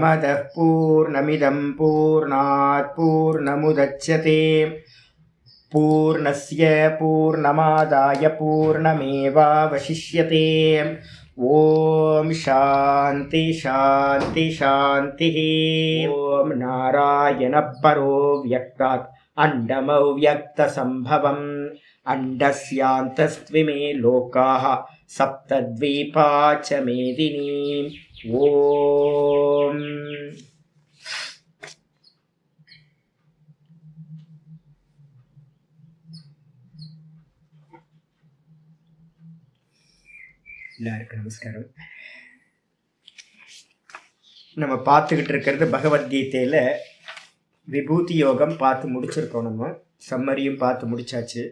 पूर्णमदः पूर्णमिदं पूर्णात् पूर्णमुदच्यते पूर्णस्य पूर्णमादाय पूर्णमेवावशिष्यते। ओम शांति शांति शांति। ओम नारायण परो व्यक्तात् अंडमव्यक्तसंभवम् अंडस्यान्तस्त्विमे लोकाः सप्तद्वीपा च मेदिनी। ओम எல்லாருக்கும் நமஸ்காரம். நம்ம பார்த்துக்கிட்டு இருக்கிறது பகவத்கீதையில் விபூதி யோகம் பார்த்து முடிச்சிருக்கோம். நம்ம சம்மரியும் பார்த்து முடிச்சாச்சு.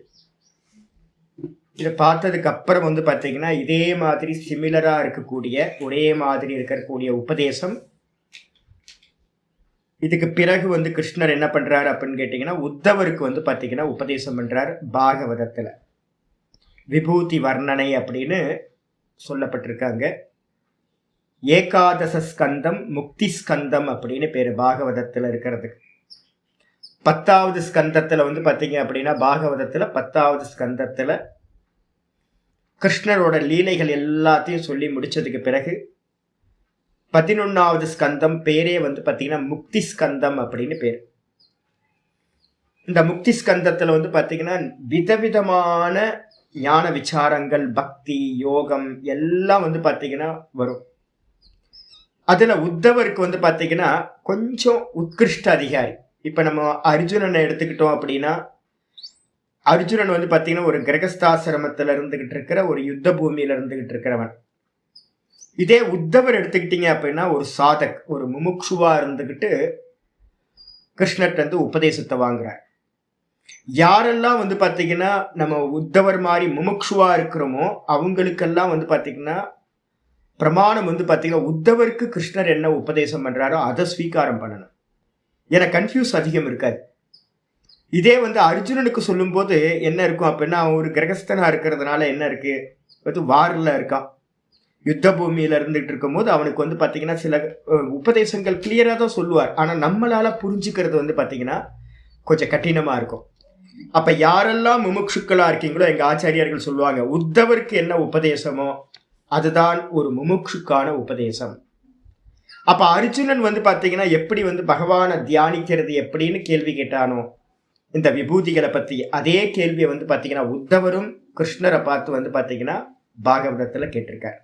இதை பார்த்ததுக்கு அப்புறம் பார்த்தீங்கன்னா இதே மாதிரி சிமிலராக இருக்கக்கூடிய ஒரே மாதிரி இருக்கக்கூடிய உபதேசம் இதுக்கு பிறகு கிருஷ்ணர் என்ன பண்ணுறாரு அப்படின்னு கேட்டிங்கன்னா உத்தவருக்கு பார்த்தீங்கன்னா உபதேசம் பண்ணுறார். பாகவதத்தில் விபூதி வர்ணனை அப்படின்னு சொல்லப்பட்டிருக்காங்க. ஏகாதச ஸ்கந்தம் முக்தி ஸ்கந்தம் அப்படின்னு பேர் பாகவதத்தில் இருக்கிறதுக்கு. 10வது ஸ்கந்தத்தில் பார்த்தீங்க அப்படின்னா பாகவதத்தில் 10வது ஸ்கந்தத்தில் கிருஷ்ணரோட லீலைகள் எல்லாத்தையும் சொல்லி முடிச்சதுக்கு பிறகு 11வது ஸ்கந்தம் பேரே பார்த்தீங்கன்னா முக்தி ஸ்கந்தம் அப்படின்னு பேர். இந்த முக்தி ஸ்கந்தத்தில் பார்த்தீங்கன்னா விதவிதமான ஞான விசாரங்கள், பக்தி, யோகம் எல்லாம் பார்த்தீங்கன்னா வரும். அதில் உத்தவருக்கு பார்த்தீங்கன்னா கொஞ்சம் உத்கிருஷ்ட அதிகாரி. இப்போ நம்ம அர்ஜுனனை எடுத்துக்கிட்டோம் அப்படின்னா அர்ஜுனன் பார்த்தீங்கன்னா ஒரு கிரகஸ்தாசிரமத்தில் இருந்துகிட்டு இருக்கிற ஒரு யுத்த பூமியில இருந்துகிட்டு இருக்கிறவன். இதே உத்தவர் எடுத்துக்கிட்டீங்க அப்படின்னா ஒரு சாதக், ஒரு முமுக்ஷுவா இருந்துகிட்டு கிருஷ்ணர்கிட்ட உபதேசத்தை வாங்குறார். யாரெல்லாம் பார்த்தீங்கன்னா நம்ம உத்தவர் மாதிரி முமுக்ஷுவா இருக்கிறோமோ அவங்களுக்கெல்லாம் பார்த்தீங்கன்னா பிரமாணம் பார்த்தீங்கன்னா உத்தவருக்கு கிருஷ்ணர் என்ன உபதேசம் பண்றாரோ அதை ஸ்வீகாரம் பண்ணணும். ஏன்னா கன்ஃபியூஸ் அதிகம் இருக்காது. இதே அர்ஜுனனுக்கு சொல்லும் போது என்ன இருக்கும் அப்படின்னா அவன் ஒரு கிரகஸ்தனா இருக்கிறதுனால என்ன இருக்கு, வாரில் இருக்கான், யுத்த பூமியில இருந்துகிட்டு இருக்கும் போது அவனுக்கு பார்த்தீங்கன்னா சில உபதேசங்கள் கிளியரா தான் சொல்லுவார். ஆனா நம்மளால புரிஞ்சுக்கிறது பார்த்தீங்கன்னா கொஞ்சம் கடினமா இருக்கும். அப்ப யாரெல்லாம் முமுட்சுக்களா இருக்கீங்களோ எங்க ஆச்சாரியர்கள் சொல்லுவாங்க உத்தவருக்கு என்ன உபதேசமோ அதுதான் ஒரு முமுட்சுக்கான உபதேசம். அப்ப அர்ஜுனன் பார்த்தீங்கன்னா எப்படி பகவானை தியானிக்கிறது எப்படின்னு கேள்வி கேட்டானோ இந்த விபூதிகளை பத்தி, அதே கேள்வியை பார்த்தீங்கன்னா உத்தவரும் கிருஷ்ணரை பார்த்து பார்த்தீங்கன்னா பாகவதத்துல கேட்டிருக்காரு.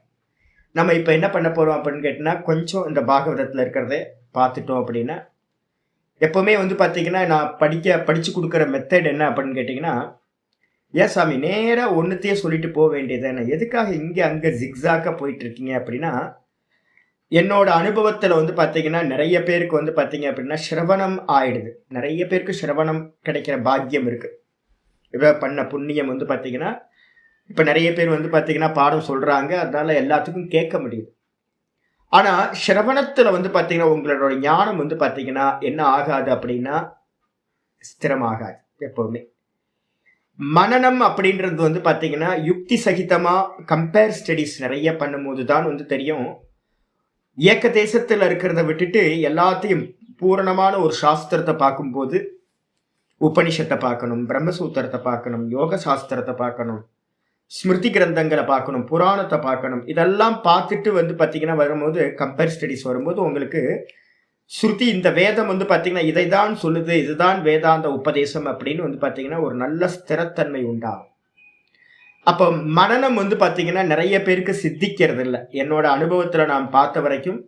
நம்ம இப்ப என்ன பண்ண போறோம் அப்படின்னு கேட்டோம்னா கொஞ்சம் இந்த பாகவதத்துல இருக்கிறத பார்த்துட்டோம் அப்படின்னா எப்பவுமே பார்த்தீங்கன்னா நான் படிச்சு கொடுக்குற மெத்தட் என்ன அப்படின்னு கேட்டிங்கன்னா, ஏன் சாமி நேராக ஒன்றுத்தையே சொல்லிட்டு போக வேண்டியது என்ன, எதுக்காக இங்கே அங்கே ஜிக்ஸாக்காக போயிட்டு இருக்கீங்க அப்படின்னா, என்னோட அனுபவத்தில் பார்த்தீங்கன்னா நிறைய பேருக்கு பார்த்தீங்க அப்படின்னா சிரவணம் ஆயிடுது. நிறைய பேருக்கு சிரவணம் கிடைக்கிற பாக்கியம் இருக்கு. இப்போ பண்ண புண்ணியம் பார்த்தீங்கன்னா இப்போ நிறைய பேர் பார்த்தீங்கன்னா பாடம் சொல்றாங்க, அதனால எல்லாத்துக்கும் கேட்க முடியுது. ஆனா சிரவணத்துல பார்த்தீங்கன்னா உங்களோட ஞானம் பார்த்தீங்கன்னா என்ன ஆகாது அப்படின்னா ஸ்திரமாகாது. எப்பவுமே மனநம் அப்படின்றது பார்த்தீங்கன்னா யுக்தி சகிதமா கம்பேர் ஸ்டடிஸ் நிறைய பண்ணும்போது தான் தெரியும். ஏக தேசத்துல இருக்கிறத விட்டுட்டு எல்லாத்தையும் பூரணமான ஒரு சாஸ்திரத்தை பார்க்கும்போது உபனிஷத்தை பார்க்கணும், பிரம்மசூத்திரத்தை பார்க்கணும், யோக சாஸ்திரத்தை பார்க்கணும், ஸ்மிருதி கிரந்தங்களை பார்க்கணும், புராணத்தை பார்க்கணும், இதெல்லாம் பார்த்துட்டு பார்த்தீங்கன்னா வரும்போது கம்பேர் ஸ்டடிஸ் வரும்போது உங்களுக்கு ஸ்ருதி இந்த வேதம் பார்த்தீங்கன்னா இதை தான் சொல்லுது, இதுதான் வேதாந்த உபதேசம் அப்படின்னு பார்த்தீங்கன்னா ஒரு நல்ல ஸ்திரத்தன்மை உண்டாகும். அப்போ மனநம் பார்த்தீங்கன்னா நிறைய பேருக்கு சித்திக்கிறது இல்லை. என்னோட அனுபவத்தில் நான் பார்த்த வரைக்கும்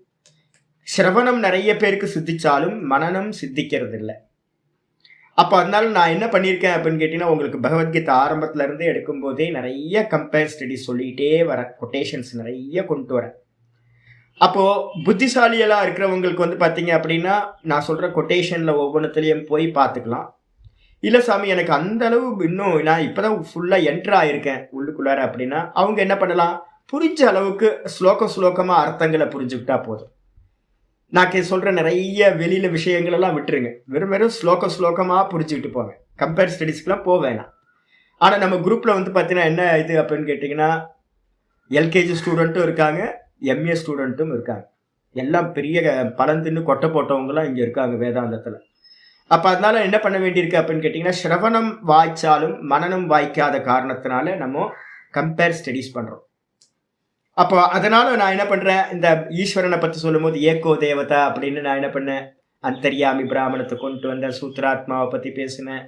சிரவணம் நிறைய பேருக்கு சித்திச்சாலும் மனநம் சித்திக்கிறது இல்லை. அப்போ அதனால நான் என்ன பண்ணியிருக்கேன் அப்படின்னு கேட்டீங்கன்னா உங்களுக்கு பகவத்கீதை ஆரம்பத்துல இருந்தே எடுக்கும் போதே நிறைய கம்பேர் ஸ்டடிஸ் சொல்லிகிட்டே வரேன், கொட்டேஷன்ஸ் நிறைய கொண்டு வரேன். அப்போ புத்திசாலியெல்லாம் இருக்கிறவங்களுக்கு பார்த்தீங்க அப்படின்னா நான் சொல்ற கொட்டேஷன்ல ஒவ்வொன்றத்துலையும் போய் பார்த்துக்கலாம். இல்லை சாமி எனக்கு அந்த அளவு இன்னும் நான் இப்போதான் ஃபுல்லாக என்ட்ரு ஆயிருக்கேன் உள்ளுக்குள்ளார அப்படின்னா அவங்க என்ன பண்ணலாம், புரிஞ்ச அளவுக்கு ஸ்லோகமாக அர்த்தங்களை புரிஞ்சுக்கிட்டா போதும். நான் சொல்ற நிறைய வெளியில விஷயங்கள் எல்லாம் விட்டுருங்க, வெறும் ஸ்லோகமா புரிஞ்சுக்கிட்டு போங்க. கம்பேர் ஸ்டடிஸ்க்குலாம் போக வேணாம். ஆனா நம்ம குரூப்ல பார்த்தீங்கன்னா என்ன இது அப்படின்னு கேட்டிங்கன்னா எல்கேஜி ஸ்டூடெண்ட்டும் இருக்காங்க, எம்ஏ ஸ்டூடெண்ட்டும் இருக்காங்க. எல்லாம் பெரிய பலந்துன்னு கொட்டை போட்டவங்கலாம் இங்க இருக்காங்க வேதாந்தத்துல. அப்ப அதனால என்ன பண்ண வேண்டியிருக்கு அப்படின்னு கேட்டீங்கன்னா, சிரவணம் வாய்ச்சாலும் மனனம் வாய்க்காத காரணத்தினால நம்ம கம்பேர் ஸ்டடிஸ் பண்றோம். அப்போ அதனால நான் என்ன பண்றேன், இந்த ஈஸ்வரனை பத்தி சொல்லும் போது ஏகோ தேவதா அப்படின்னு நான் என்ன பண்ணேன், அந்தர்யாமி பிராமணத்தை கொண்டு வந்தேன், சூத்ராத்மாவை பத்தி பேசினேன்.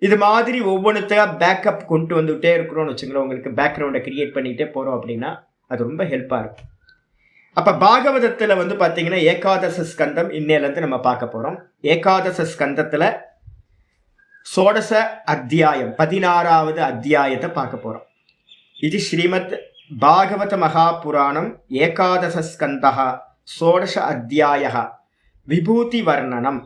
இது மாதிரி ஒவ்வொன்றுத்தையா பேக்கப் கொண்டு வந்துகிட்டே இருக்கிறோம்னு வச்சுங்களேன், உங்களுக்கு பேக்ரவுண்டை கிரியேட் பண்ணிக்கிட்டே போறோம் அப்படின்னா அது ரொம்ப ஹெல்ப்பா இருக்கும். அப்ப பாகவதத்துல வந்து பாத்தீங்கன்னா ஏகாதச ஸ்கந்தம் இன்னையிலேருந்து நம்ம பார்க்க போறோம். ஏகாதச ஸ்கந்தத்துல சோடச அத்தியாயம் 16வது அத்தியாயத்தை பார்க்க போறோம். இது ஸ்ரீமத் பாகவத மகாபுராணம் ஏகாதச ஸ்கந்தः சோடச அத்தியாயः விபூதி வர்ணனம்.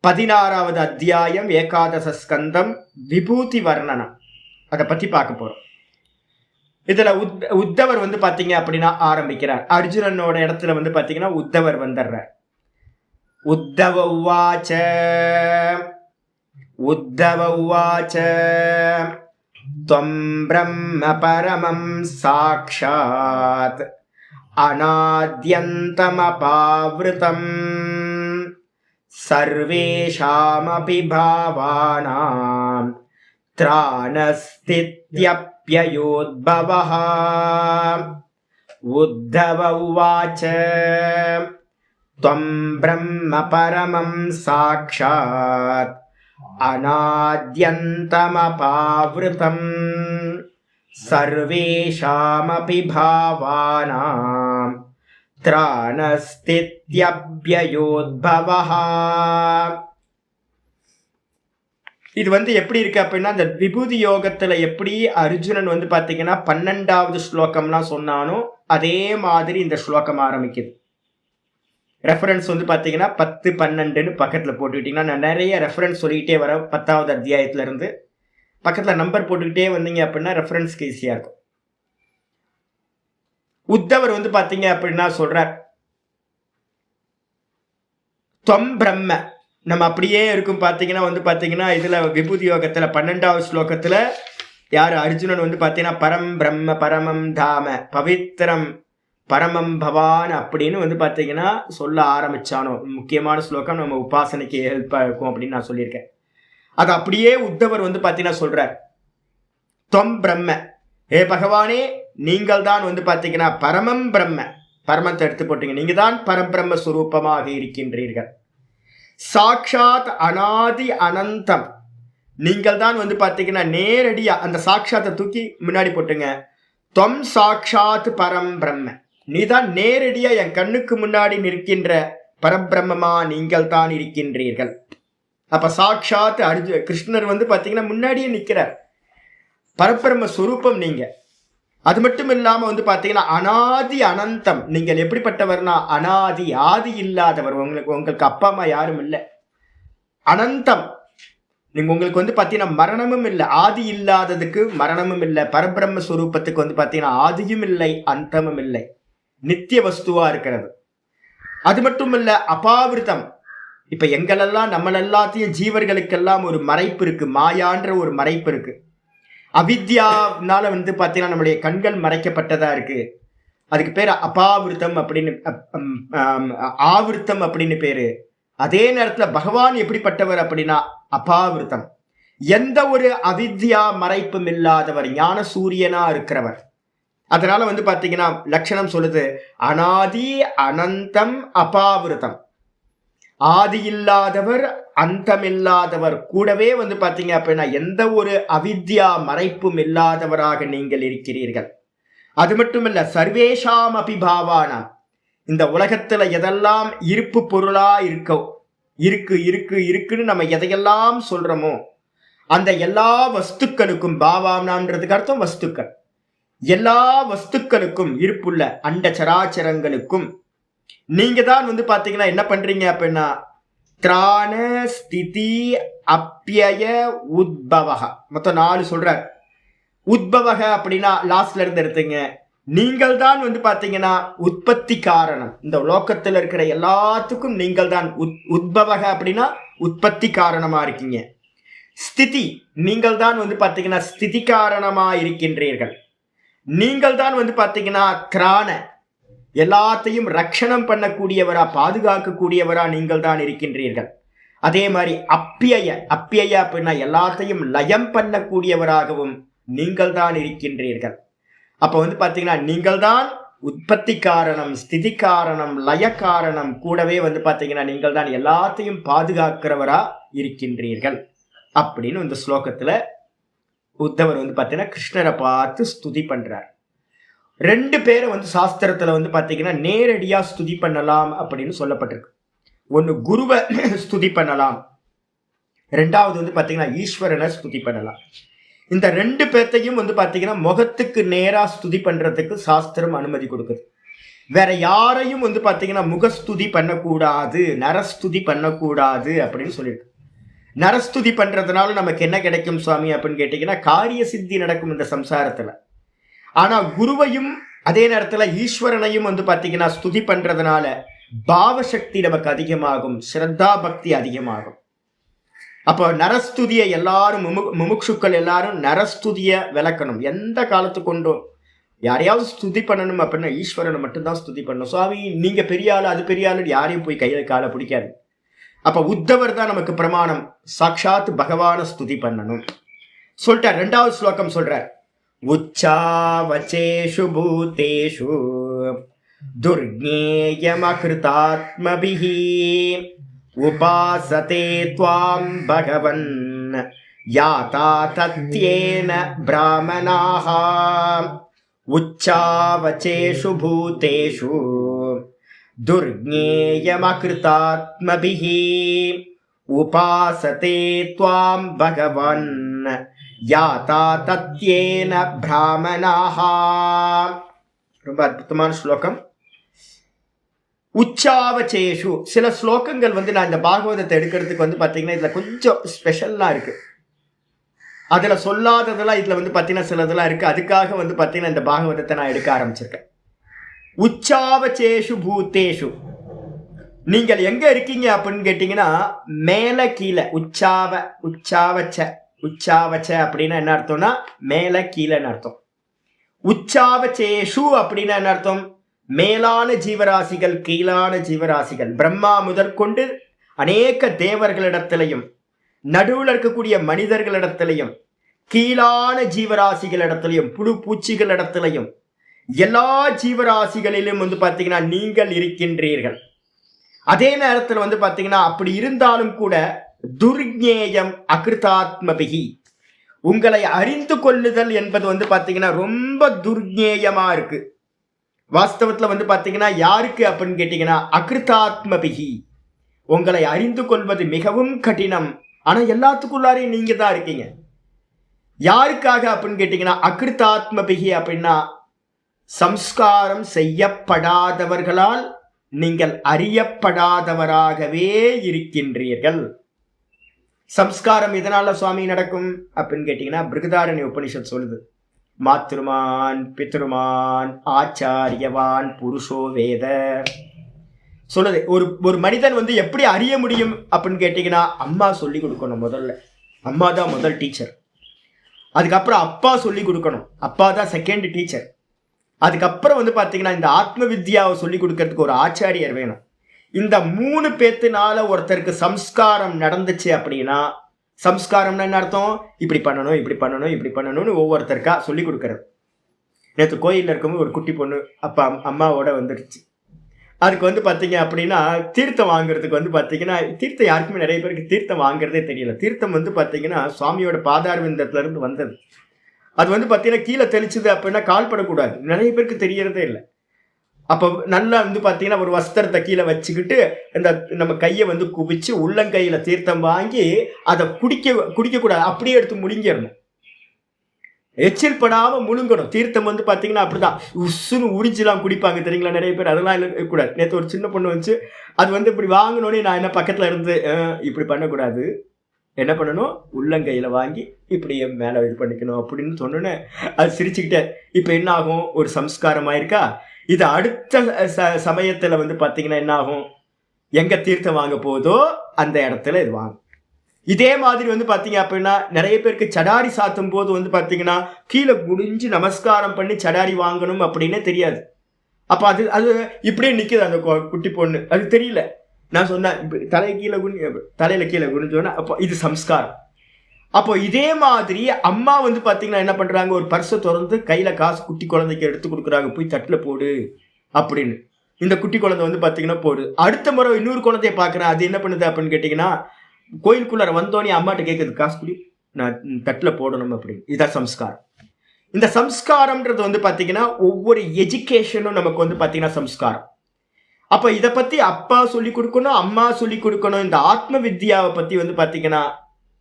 16வது அத்தியாயம் ஏகாதச ஸ்கந்தம் விபூதி வர்ணனம், அதை பத்தி பார்க்க போறோம். இதுல உத்தவர் வந்து பாத்தீங்க அப்படின்னா ஆரம்பிக்கிறார். அர்ஜுனனோட இடத்துல வந்து பாத்தீங்கன்னா உத்தவர் வந்துடுறார். உத்தவ உவாச்ச உத்தவ உவாச்ச த்வம் பிரம்ம பரமம் சாக்ஷாத் அநாத்யந்தமபாவ்ருதம் சர்வேஷாமபி பாவானாம் த்ராணஸ்தித்யப்யயோத்பவः. உத்தவ உவாச்ச த்வம் பிரம்ம பரமம் சாக்ஷாத் அநாத்யந்தமபாவ்ருதம் சர்வேஷாமபி பாவானாம் த்ராணஸ்தித்யப்யயோத்பவः. இது வந்து எப்படி இருக்கு அப்படின்னா, இந்த விபூதி யோகத்துல எப்படி அர்ஜுனன் வந்து பாத்தீங்கன்னா 12வது ஸ்லோகம்லாம் சொன்னானோ அதே மாதிரி இந்த ஸ்லோகம் ஆரம்பிக்குது. ரெஃபரன்ஸ் வந்து பாத்தீங்கன்னா 10, 12ன்னு பக்கத்துல போட்டுக்கிட்டீங்கன்னா, நான் நிறைய ரெஃபரன்ஸ் சொல்லிக்கிட்டே வரேன். 10வது அத்தியாயத்துல இருந்து பக்கத்துல நம்பர் போட்டுக்கிட்டே வந்தீங்க அப்படின்னா ரெஃபரன்ஸ்க்கு ஈஸியா இருக்கும். உத்தவர் வந்து பாத்தீங்க அப்படின்னா சொல்றார், துவம் பிரம்ம. நம்ம அப்படியே இருக்கும் பாத்தீங்கன்னா வந்து பாத்தீங்கன்னா இதுல விபூதி யோகத்துல 12வது ஸ்லோகத்துல யாரு அர்ஜுனன் வந்து பாத்தீங்கன்னா பரம் பிரம்ம பரமம் தாம பவித்திரம் பரமம் பவான் அப்படின்னு வந்து பாத்தீங்கன்னா சொல்ல ஆரம்பிச்சானோ. முக்கியமான ஸ்லோகம், நம்ம உபாசனைக்கு ஹெல்ப்பா இருக்கும் அப்படின்னு நான் சொல்லியிருக்கேன். அது அப்படியே உத்தவர் வந்து பாத்தீங்கன்னா சொல்றார், துவம் பிரம்ம, ஏ பகவானே நீங்கள் தான் வந்து பாத்தீங்கன்னா பரமம் பிரம்ம, பரமத்தை எடுத்து போட்டீங்க, நீங்க தான் பரபிரம்ம சுரூபமாக இருக்கின்றீர்கள். சாக்ஷாத் அனாதி அனந்தம், நீங்கள் தான் வந்து பாத்தீங்கன்னா நேரடியா அந்த சாட்சாத்தை தூக்கி முன்னாடி போட்டுங்க. துவம் சாக்ஷாத் பரம் பிரம்ம, நீதான் நேரடியா என் கண்ணுக்கு முன்னாடி நிற்கின்ற பரபிரம்மமா நீங்கள் தான் இருக்கின்றீர்கள். அப்ப சாக்ஷாத் கிருஷ்ணர் வந்து பாத்தீங்கன்னா முன்னாடியே நிக்கிறார், பரபிரம்ம சுரூபம் நீங்க. அது மட்டும் இல்லாம வந்து பாத்தீங்கன்னா அனாதி அனந்தம், நீங்கள் எப்படிப்பட்டவர்னா அனாதி, ஆதி இல்லாதவர். உங்களுக்கு அப்பா அம்மா யாரும் இல்லை. அனந்தம், நீங்க உங்களுக்கு வந்து பாத்தீங்கன்னா மரணமும் இல்லை, ஆதி இல்லாததுக்கு மரணமும் இல்லை. பரபிரம்ம சுரூபத்துக்கு வந்து பாத்தீங்கன்னா ஆதியும் இல்லை அந்தமும் இல்லை, நித்திய வஸ்துவா இருக்கிறது. அது மட்டும் இல்ல அபாவிருத்தம், இப்ப எங்களெல்லாம் நம்ம எல்லாத்தையும் ஜீவர்களுக்கெல்லாம் ஒரு மறைப்பு இருக்கு, மாயான்ற ஒரு மறைப்பு இருக்கு. அவித்யானால வந்து பாத்தீங்கன்னா நம்மளுடைய கண்கள் மறைக்கப்பட்டதா இருக்கு, அதுக்கு பேரு அபாவிருத்தம் அப்படின்னு, ஆவிருத்தம் அப்படின்னு பேரு. அதே நேரத்துல பகவான் எப்படிப்பட்டவர் அப்படின்னா அபாவிருத்தம், எந்த ஒரு அவித்யா மறைப்பும் இல்லாதவர், ஞான சூரியனா இருக்கிறவர். அதனால வந்து பாத்தீங்கன்னா லட்சணம் சொல்லுது, அனாதி அனந்தம் அபாவிருத்தம், ஆதி இல்லாதவர் அந்தமில்லாதவர், கூடவே வந்து பாத்தீங்க அப்படின்னா எந்த ஒரு அவித்யா மறைப்பும் இல்லாதவராக நீங்கள் இருக்கிறீர்கள். அது மட்டும் இல்ல சர்வேஷாம் அபிபாவானா, இந்த உலகத்துல எதெல்லாம் இருப்பு பொருளா இருக்கு இருக்குன்னு நம்ம எதையெல்லாம் சொல்றோமோ அந்த எல்லா வஸ்துக்களுக்கும், பாவானான்றதுக்கு அர்த்தம் வஸ்துக்கள், எல்லா வஸ்துக்களுக்கும் இருப்புள்ள அண்ட சராச்சரங்களுக்கும் நீங்க தான் வந்து பாத்தீங்கன்னா என்ன பண்றீங்க அப்படின்னா திராண ஸ்திதி அப்யய உத்பவக, மொத்தம் 4 சொல்றார். உத்பவக அப்படின்னா லாஸ்ட்ல இருந்து எடுத்துங்க, நீங்கள் தான் வந்து பாத்தீங்கன்னா உற்பத்தி காரணம், இந்த லோகத்துல இருக்கிற எல்லாத்துக்கும் நீங்கள் தான் உத்பவக அப்படின்னா உற்பத்தி காரணமா இருக்கீங்க. ஸ்திதி, நீங்கள் தான் வந்து பாத்தீங்கன்னா ஸ்திதி காரணமா இருக்கின்றீர்கள். நீங்கள் தான் வந்து பாத்தீங்கன்னா திராண, எல்லாத்தையும் ரட்சணம் பண்ணக்கூடியவரா, பாதுகாக்கக்கூடியவரா நீங்கள் தான் இருக்கின்றீர்கள். அதே மாதிரி அப்பிய அப்படின்னா எல்லாத்தையும் லயம் பண்ணக்கூடியவராகவும் நீங்கள் தான் இருக்கின்றீர்கள். அப்ப வந்து பாத்தீங்கன்னா நீங்கள் தான் உற்பத்தி காரணம், ஸ்திதி காரணம், லய காரணம், கூடவே வந்து பாத்தீங்கன்னா நீங்கள் தான் எல்லாத்தையும் பாதுகாக்கிறவரா இருக்கின்றீர்கள் அப்படின்னு இந்த ஸ்லோகத்துல உத்தவர் வந்து பாத்தீங்கன்னா கிருஷ்ணரை பார்த்து ஸ்துதி பண்றார். 2 பேரை வந்து சாஸ்திரத்துல வந்து பாத்தீங்கன்னா நேரடியா ஸ்துதி பண்ணலாம் அப்படின்னு சொல்லப்பட்டிருக்கு. ஒன்னு குருவை ஸ்துதி பண்ணலாம், 2வது வந்து பாத்தீங்கன்னா ஈஸ்வரனை ஸ்துதி பண்ணலாம். இந்த 2 பேர்த்தையும் வந்து பாத்தீங்கன்னா முகத்துக்கு நேரா ஸ்துதி பண்றதுக்கு சாஸ்திரம் அனுமதி கொடுக்குது. வேற யாரையும் வந்து பாத்தீங்கன்னா முகஸ்துதி பண்ணக்கூடாது, நரஸ்துதி பண்ணக்கூடாது அப்படின்னு சொல்லியிருக்கு. நரஸ்துதி பண்றதுனால நமக்கு என்ன கிடைக்கும் சுவாமி அப்படின்னு கேட்டீங்கன்னா காரிய சித்தி நடக்கும் இந்த சம்சாரத்துல. ஆனா குருவையும் அதே நேரத்துல ஈஸ்வரனையும் வந்து பாத்தீங்கன்னா ஸ்துதி பண்றதுனால பாவசக்தி நமக்கு அதிகமாகும், ஸ்ரத்தா பக்தி அதிகமாகும். அப்போ நரஸ்துதியை எல்லாரும் முமுட்சுக்கள் எல்லாரும் நரஸ்துதிய விளக்கணும். எந்த காலத்து கொண்டும் யாரையாவது ஸ்துதி பண்ணணும் அப்படின்னா ஈஸ்வரனை மட்டும்தான் ஸ்துதி பண்ணணும். சுவாமி நீங்க பெரிய ஆளு, அது பெரிய ஆளு, யாரையும் போய் கையில காலை பிடிக்காது. அப்ப உத்தவர் தான் நமக்கு பிரமாணம், சாட்சாத் பகவான ஸ்துதி பண்ணணும் சொல்லிட்டார். 2வது ஸ்லோகம் சொல்றார், உச்சாவச்சேஷு பூதேஷு துர்ஞேயமகிருதாத்மபிஹி உபாசதே த்வாம் பகவன் யாதா தத்யேன பிராமணாஹ. உச்சாவச்சேஷு பூதேஷு துர்ஞேயமகிருதாத்மபிஹி உபாசதே த்வாம் பகவன் யாதா தத்யேன பிராமணாஹ. ரொம்ப அற்புதமான ஸ்லோகம். உச்சாவச்சேஷு சில ஸ்லோகங்கள் வந்து நான் இந்த பாகவதத்தை எடுக்கிறதுக்கு வந்து பாத்தீங்கன்னா இதுல கொஞ்சம் ஸ்பெஷல்லாம் இருக்கு. அதுல சொல்லாததெல்லாம் இதுல வந்து பாத்தீங்கன்னா சிலதெல்லாம் இருக்கு. அதுக்காக வந்து பாத்தீங்கன்னா இந்த பாகவதத்தை நான் எடுக்க ஆரம்பிச்சிருக்கேன். உச்சாவச்சேஷு பூத்தேஷு, நீங்கள் எங்க இருக்கீங்க அப்படின்னு கேட்டீங்கன்னா மேல கீழே. உச்சாவச்ச அப்படின்னா என்ன அர்த்தம்னா மேல கீழேன்னு அர்த்தம். உச்சாவச்சேஷு அப்படின்னா என்ன அர்த்தம்? மேலான ஜீவராசிகள், கீழான ஜீவராசிகள், பிரம்மா முதற்கொண்டு அநேக தேவர்களிடத்திலையும், நடுவில் இருக்கக்கூடிய மனிதர்களிடத்திலையும், கீழான ஜீவராசிகளிடத்திலையும், புழு பூச்சிகளிடத்திலையும், எல்லா ஜீவராசிகளிலும் வந்து பாத்தீங்கன்னா நீங்கள் இருக்கின்றீர்கள். அதே நேரத்தில் வந்து பாத்தீங்கன்னா அப்படி இருந்தாலும் கூட துர்ஞேயம் அகிருதாத்மபிகி, உங்களை அறிந்து கொள்ளுதல் என்பது வந்து பாத்தீங்கன்னா ரொம்ப துர்ஞேயமா இருக்கு. வாஸ்தவத்துல வந்து பாத்தீங்கன்னா யாருக்கு அப்படின்னு கேட்டீங்கன்னா அகிருதாத்மபிகி, உங்களை அறிந்து கொள்வது மிகவும் கடினம். ஆனா எல்லாத்துக்குள்ளாரையும் நீங்க தான் இருக்கீங்க. யாருக்காக அப்படின்னு கேட்டீங்கன்னா அகிருதாத்மபிகி அப்படின்னா சம்ஸ்காரம் செய்யப்படாதவர்களால் நீங்கள் அறியப்படாதவராகவே இருக்கின்றீர்கள். சம்ஸ்காரம் எதனால சுவாமி நடக்கும் அப்படின்னு கேட்டீங்கன்னா பிருகதாரண்ய உபனிஷத் சொல்லுது, மாத்ருமான் பித்ருமான் ஆச்சாரியவான் புருஷோ வேத சொல்லுது. ஒரு மனிதன் வந்து எப்படி அறிய முடியும் அப்படின்னு கேட்டீங்கன்னா அம்மா சொல்லி கொடுக்கணும். முதல்ல அம்மா தான் முதல் டீச்சர். அதுக்கப்புறம் அப்பா சொல்லி கொடுக்கணும், அப்பா தான் செகண்ட் டீச்சர். அதுக்கப்புறம் வந்து பாத்தீங்கன்னா இந்த ஆத்ம வித்யாவை சொல்லி கொடுக்கறதுக்கு ஒரு ஆச்சாரியர் வேணும். இந்த 3 பேத்துனால ஒருத்தருக்கு சம்ஸ்காரம் நடந்துச்சு அப்படின்னா, சம்ஸ்காரம்னா என்ன அர்த்தம்? இப்படி பண்ணணும், இப்படி பண்ணணும், இப்படி பண்ணணும்னு ஒவ்வொருத்தருக்கா சொல்லி கொடுக்கறது. நேற்று கோயிலில் இருக்கும்போது ஒரு குட்டி பொண்ணு அப்பா அம்மாவோட வந்துடுச்சு. அதுக்கு வந்து பார்த்தீங்க அப்படின்னா தீர்த்தம் வாங்குறதுக்கு வந்து பார்த்தீங்கன்னா, தீர்த்தம் யாருக்குமே நிறைய பேருக்கு தீர்த்தம் வாங்குறதே தெரியல. தீர்த்தம் வந்து பார்த்தீங்கன்னா சுவாமியோட பாதாரவிந்தத்துல இருந்து வந்தது. அது வந்து பார்த்தீங்கன்னா கீழே தெளிச்சுது அப்படின்னா கால் படக்கூடாது, நிறைய பேருக்கு தெரியறதே இல்லை. அப்போ நல்லா வந்து பார்த்தீங்கன்னா ஒரு வஸ்திரத்தை கீழே வச்சுக்கிட்டு இந்த நம்ம கையை வந்து குவிச்சு உள்ளங்கையில் தீர்த்தம் வாங்கி அதை குடிக்கக்கூடாது, அப்படியே எடுத்து முழுங்கிடணும். எச்சில் படாமல் முழுங்கணும். தீர்த்தம் வந்து பார்த்தீங்கன்னா அப்படிதான் உசுன்னு உறிஞ்சிலாம் குடிப்பாங்க தெரியுங்களா நிறைய பேர், அதெல்லாம் இருக்கக்கூடாது. நேற்று ஒரு சின்ன பொண்ணு வந்துச்சு, அது வந்து இப்படி வாங்கினோடனே நான் என்ன பக்கத்தில் இருந்து இப்படி பண்ணக்கூடாது, என்ன பண்ணணும், உள்ளங்கையில் வாங்கி இப்படியே மேலே இது பண்ணிக்கணும் அப்படின்னு சொன்னோன்னே அது சிரிச்சுக்கிட்டே. இப்போ என்ன ஆகும், ஒரு சம்ஸ்காரம் ஆயிருக்கா. இது அடுத்த சமயத்தில் வந்து பார்த்தீங்கன்னா என்ன ஆகும், எங்கே தீர்த்தம் வாங்க போதோ அந்த இடத்துல இது வாங்கும். இதே மாதிரி வந்து பார்த்தீங்க அப்படின்னா நிறைய பேருக்கு சடாரி சாத்தும் போது வந்து பார்த்தீங்கன்னா கீழே குடிஞ்சு நமஸ்காரம் பண்ணி சடாரி வாங்கணும் அப்படின்னே தெரியாது. அப்ப அது அது இப்படியே நிக்குது அந்த குட்டி பொண்ணு, அது தெரியல. நான் சொன்னேன் தலையில கீழே குனிஞ்சோன்னா அப்போ இது சம்ஸ்காரம். அப்போ இதே மாதிரி அம்மா வந்து பாத்தீங்கன்னா என்ன பண்றாங்க, ஒரு பர்ஸை திறந்து கையில காசு குட்டி குழந்தைக்கு எடுத்து கொடுக்குறாங்க, போய் தட்டுல போடு அப்படின்னு. இந்த குட்டி குழந்தை வந்து பாத்தீங்கன்னா போடு. அடுத்த முறை இன்னொரு குழந்தைய பாக்குறேன், அது என்ன பண்ணுது அப்படின்னு கேட்டீங்கன்னா, கோயிலுக்குள்ளார வந்தோடனே அம்மாட்ட கேட்குது, காசு குடி, நான் தட்டுல போடணும் அப்படின்னு. இதான் சம்ஸ்காரம். இந்த சம்ஸ்காரம்ன்றது வந்து பாத்தீங்கன்னா ஒவ்வொரு எஜுகேஷனும் நமக்கு வந்து பாத்தீங்கன்னா சம்ஸ்காரம். அப்ப இதை பத்தி அப்பா சொல்லி கொடுக்கணும், அம்மா சொல்லி கொடுக்கணும். இந்த ஆத்ம வித்யாவை பத்தி வந்து பாத்தீங்கன்னா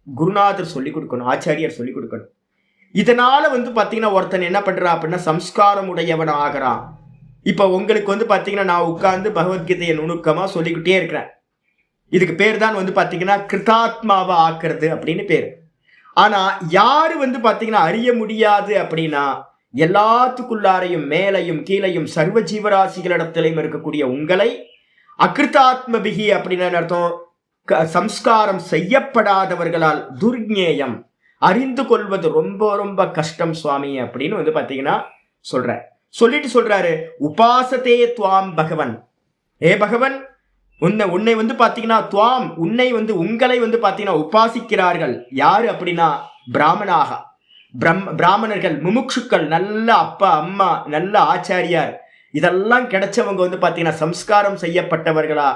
குருநாதர் சொல்லி கொடுக்கணும், ஆச்சாரியர் சொல்லி கொடுக்கணும். இதனால வந்து பாத்தீங்கன்னா ஒருத்தன் என்ன பண்றான் அப்படின்னா சம்ஸ்காரம் உடையவன் ஆகிறான். இப்ப உங்களுக்கு வந்து பாத்தீங்கன்னா நான் உட்கார்ந்து பகவத்கீதையை நுணுக்கமா சொல்லிக்கிட்டே இருக்கிறேன். இதுக்கு பேர் தான் வந்து பாத்தீங்கன்னா கிருதாத்மாவை ஆக்குறது அப்படின்னு பேரு. ஆனா யாரு வந்து பாத்தீங்கன்னா அறிய முடியாது அப்படின்னா, எல்லாத்துக்குள்ளாரையும் மேலையும் கீழையும் சர்வ ஜீவராசிகளிடத்திலையும் இருக்கக்கூடிய உங்களை அகிருதாத்ம பிகி அப்படின்னு அர்த்தம், சம்ஸ்காரம் செய்யப்படாதவர்களால் துர்ஞேயம், அறிந்து கொள்வது ரொம்ப ரொம்ப கஷ்டம் சுவாமி அப்படின்னு வந்து பாத்தீங்கன்னா சொல்லிட்டு சொல்றாரு, உபாசதே துவாம் பகவன், ஏ பகவன் உன்னை வந்து பாத்தீங்கன்னா துவாம் உங்களை வந்து பாத்தீங்கன்னா உபாசிக்கிறார்கள். யாரு அப்படின்னா பிராமணர்கள், முமுட்சுக்கள், நல்ல அப்பா அம்மா, நல்ல ஆச்சாரியார், இதெல்லாம் கிடைச்சவங்க வந்து பாத்தீங்கன்னா சம்ஸ்காரம் செய்யப்பட்டவர்களா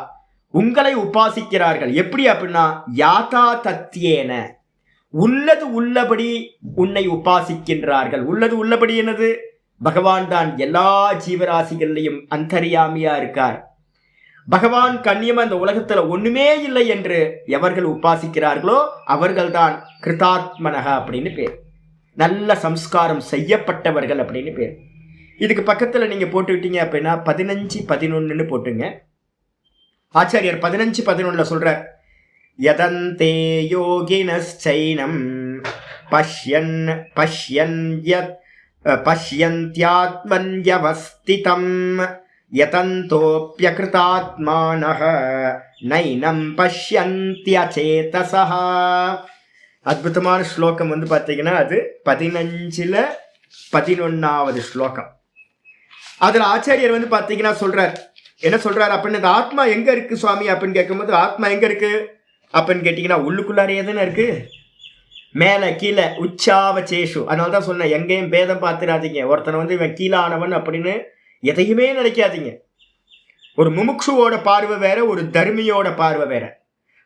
உங்களை உபாசிக்கிறார்கள். எப்படி அப்படின்னா யாதா தத்தியேன, உள்ளது உள்ளபடி உன்னை உபாசிக்கின்றார்கள். உள்ளது உள்ளபடி என்னது? பகவான் தான் எல்லா ஜீவராசிகள்லையும் அந்தர்யாமியா இருக்கார். பகவான் கண்ணியமா இந்த உலகத்துல ஒண்ணுமே இல்லை என்று எவர்கள் உபாசிக்கிறார்களோ அவர்கள் தான் கிருதாத்மனக அப்படின்னு பேர், நல்ல சம்ஸ்காரம் செய்யப்பட்டவர்கள் அப்படின்னு பேர். இதுக்கு பக்கத்துல நீங்க போட்டுக்கிட்டீங்க அப்படின்னா 15:11 போட்டுங்க. ஆச்சாரியர் 15:11 சொல்ற, யதந்தே யோகினஸ்சைனம் பஷ்யந்த்யாத்மன்யவஸ்திதம் யதந்தோப்யகிருதாத்மானஹ நைனம் பஷ்யந்த்யசேதசஹ. அற்புதமான ஸ்லோகம் வந்து பார்த்தீங்கன்னா அது 15:11 ஸ்லோகம். அதுல ஆச்சாரியர் வந்து பார்த்தீங்கன்னா சொல்றார், என்ன சொல்றாரு அப்படின்னு, இந்த ஆத்மா எங்க இருக்கு சுவாமி அப்படின்னு கேட்கும்போது, ஆத்மா எங்க இருக்கு அப்படின்னு கேட்டீங்கன்னா உள்ளுக்குள்ளாரையே தானே இருக்கு, மேல கீழே உச்சாவச்சேஷு. அதனால தான் சொன்னேன், எங்கேயும் பேதம் பார்த்துடாதீங்க. ஒருத்தனை வந்து இவன் கீழானவன் அப்படின்னு எதையுமே நினைக்காதீங்க. ஒரு முமுட்சுவோட பார்வை வேற, ஒரு தர்மியோட பார்வை வேற.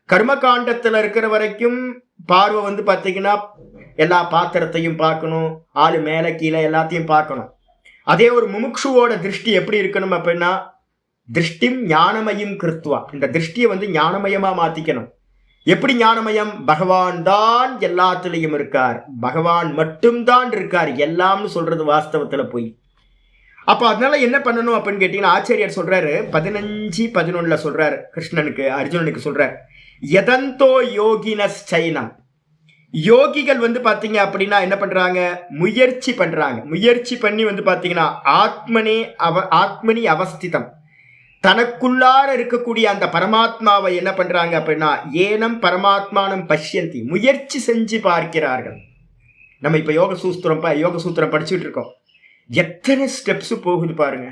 கர்மகாண்டத்துல இருக்கிற வரைக்கும் பார்வை வந்து பார்த்தீங்கன்னா எல்லா பாத்திரத்தையும் பார்க்கணும், ஆளு மேல கீழே எல்லாத்தையும் பார்க்கணும். அதே ஒரு முமுட்சுவோட திருஷ்டி எப்படி இருக்கணும் அப்படின்னா, திருஷ்டிம் ஞானமயம் கிருத்வா, இந்த திருஷ்டியை வந்து ஞானமயமா மாத்திக்கணும். எப்படி ஞானமயம்? பகவான் தான் எல்லாத்துலயும் இருக்கார், பகவான் மட்டும்தான் இருக்கார், எல்லாம்னு சொல்றது வாஸ்தவத்துல போய். அப்ப அதனால என்ன பண்ணணும் அப்படின்னு கேட்டீங்கன்னா ஆச்சாரியர் சொல்றாரு 15:11 சொல்றாரு, கிருஷ்ணனுக்கு அர்ஜுனனுக்கு சொல்றாரு, யதந்தோ யோகினஸ்சைனம், யோகிகள் வந்து பாத்தீங்க அப்படின்னா என்ன பண்றாங்க, முயற்சி பண்றாங்க. முயற்சி பண்ணி வந்து பாத்தீங்கன்னா ஆத்மனி அவஸ்திதம், தனக்குள்ளார இருக்கக்கூடிய அந்த பரமாத்மாவை என்ன பண்றாங்க அப்படின்னா ஏனம் பரமாத்மானம் பஷ்யந்தி, முயற்சி செஞ்சு பார்க்கிறார்கள். நம்ம இப்ப யோக சூத்திரம் படிச்சுட்டு இருக்கோம். எத்தனை ஸ்டெப்ஸ் போகுது பாருங்க.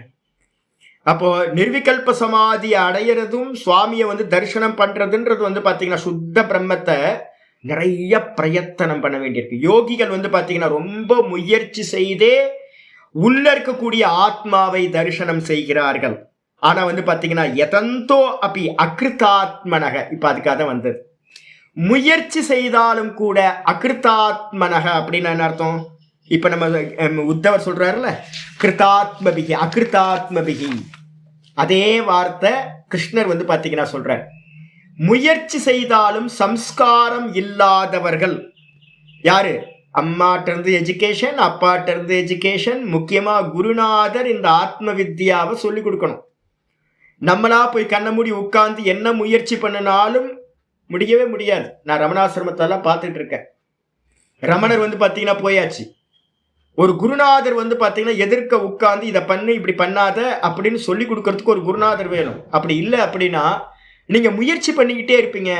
அப்போ நிர்விகல்ப சமாதி அடையிறதும் சுவாமியை வந்து தரிசனம் பண்றதுன்றது வந்து பாத்தீங்கன்னா சுத்த பிரம்மத்தை நிறைய பிரயத்தனம் பண்ண வேண்டியிருக்கு. யோகிகள் வந்து பாத்தீங்கன்னா ரொம்ப முயற்சி செய்தே உள்ள இருக்கக்கூடிய ஆத்மாவை தரிசனம் செய்கிறார்கள். ஆனா வந்து பாத்தீங்கன்னா யதந்தோ அப்படி அகிருதாத்மனக, இப்ப அதுக்காக தான் வந்தது. முயற்சி செய்தாலும் கூட அகிருதாத்மனக அப்படின்னு என்ன அர்த்தம்? இப்ப நம்ம உத்தவர் சொல்றாருல கிருதாத்மபிகி அகிருதாத்மபிகி, அதே வார்த்தை கிருஷ்ணர் வந்து பாத்தீங்கன்னா சொல்றார், முயற்சி செய்தாலும் சம்ஸ்காரம் இல்லாதவர்கள் யாரு? அம்மாட்ட இருந்து எஜுகேஷன், அப்பாட்ட இருந்து எஜுகேஷன், முக்கியமா குருநாதர் இந்த ஆத்ம வித்யாவை சொல்லி கொடுக்கணும். நம்மளா போய் கண்ண மூடி உட்கார்ந்து என்ன முயற்சி பண்ணினாலும் முடியவே முடியாது. நான் ரமணாசிரமத்தெல்லாம் பார்த்துட்டு இருக்கேன். ரமணர் வந்து பாத்தீங்கன்னா போயாச்சு. ஒரு குருநாதர் வந்து பாத்தீங்கன்னா எதிர்க்க உட்கார்ந்து இதை பண்ணு இப்படி பண்ணாத அப்படின்னு சொல்லி கொடுக்கறதுக்கு ஒரு குருநாதர் வேணும். அப்படி இல்லை அப்படின்னா நீங்க முயற்சி பண்ணிக்கிட்டே இருப்பீங்க.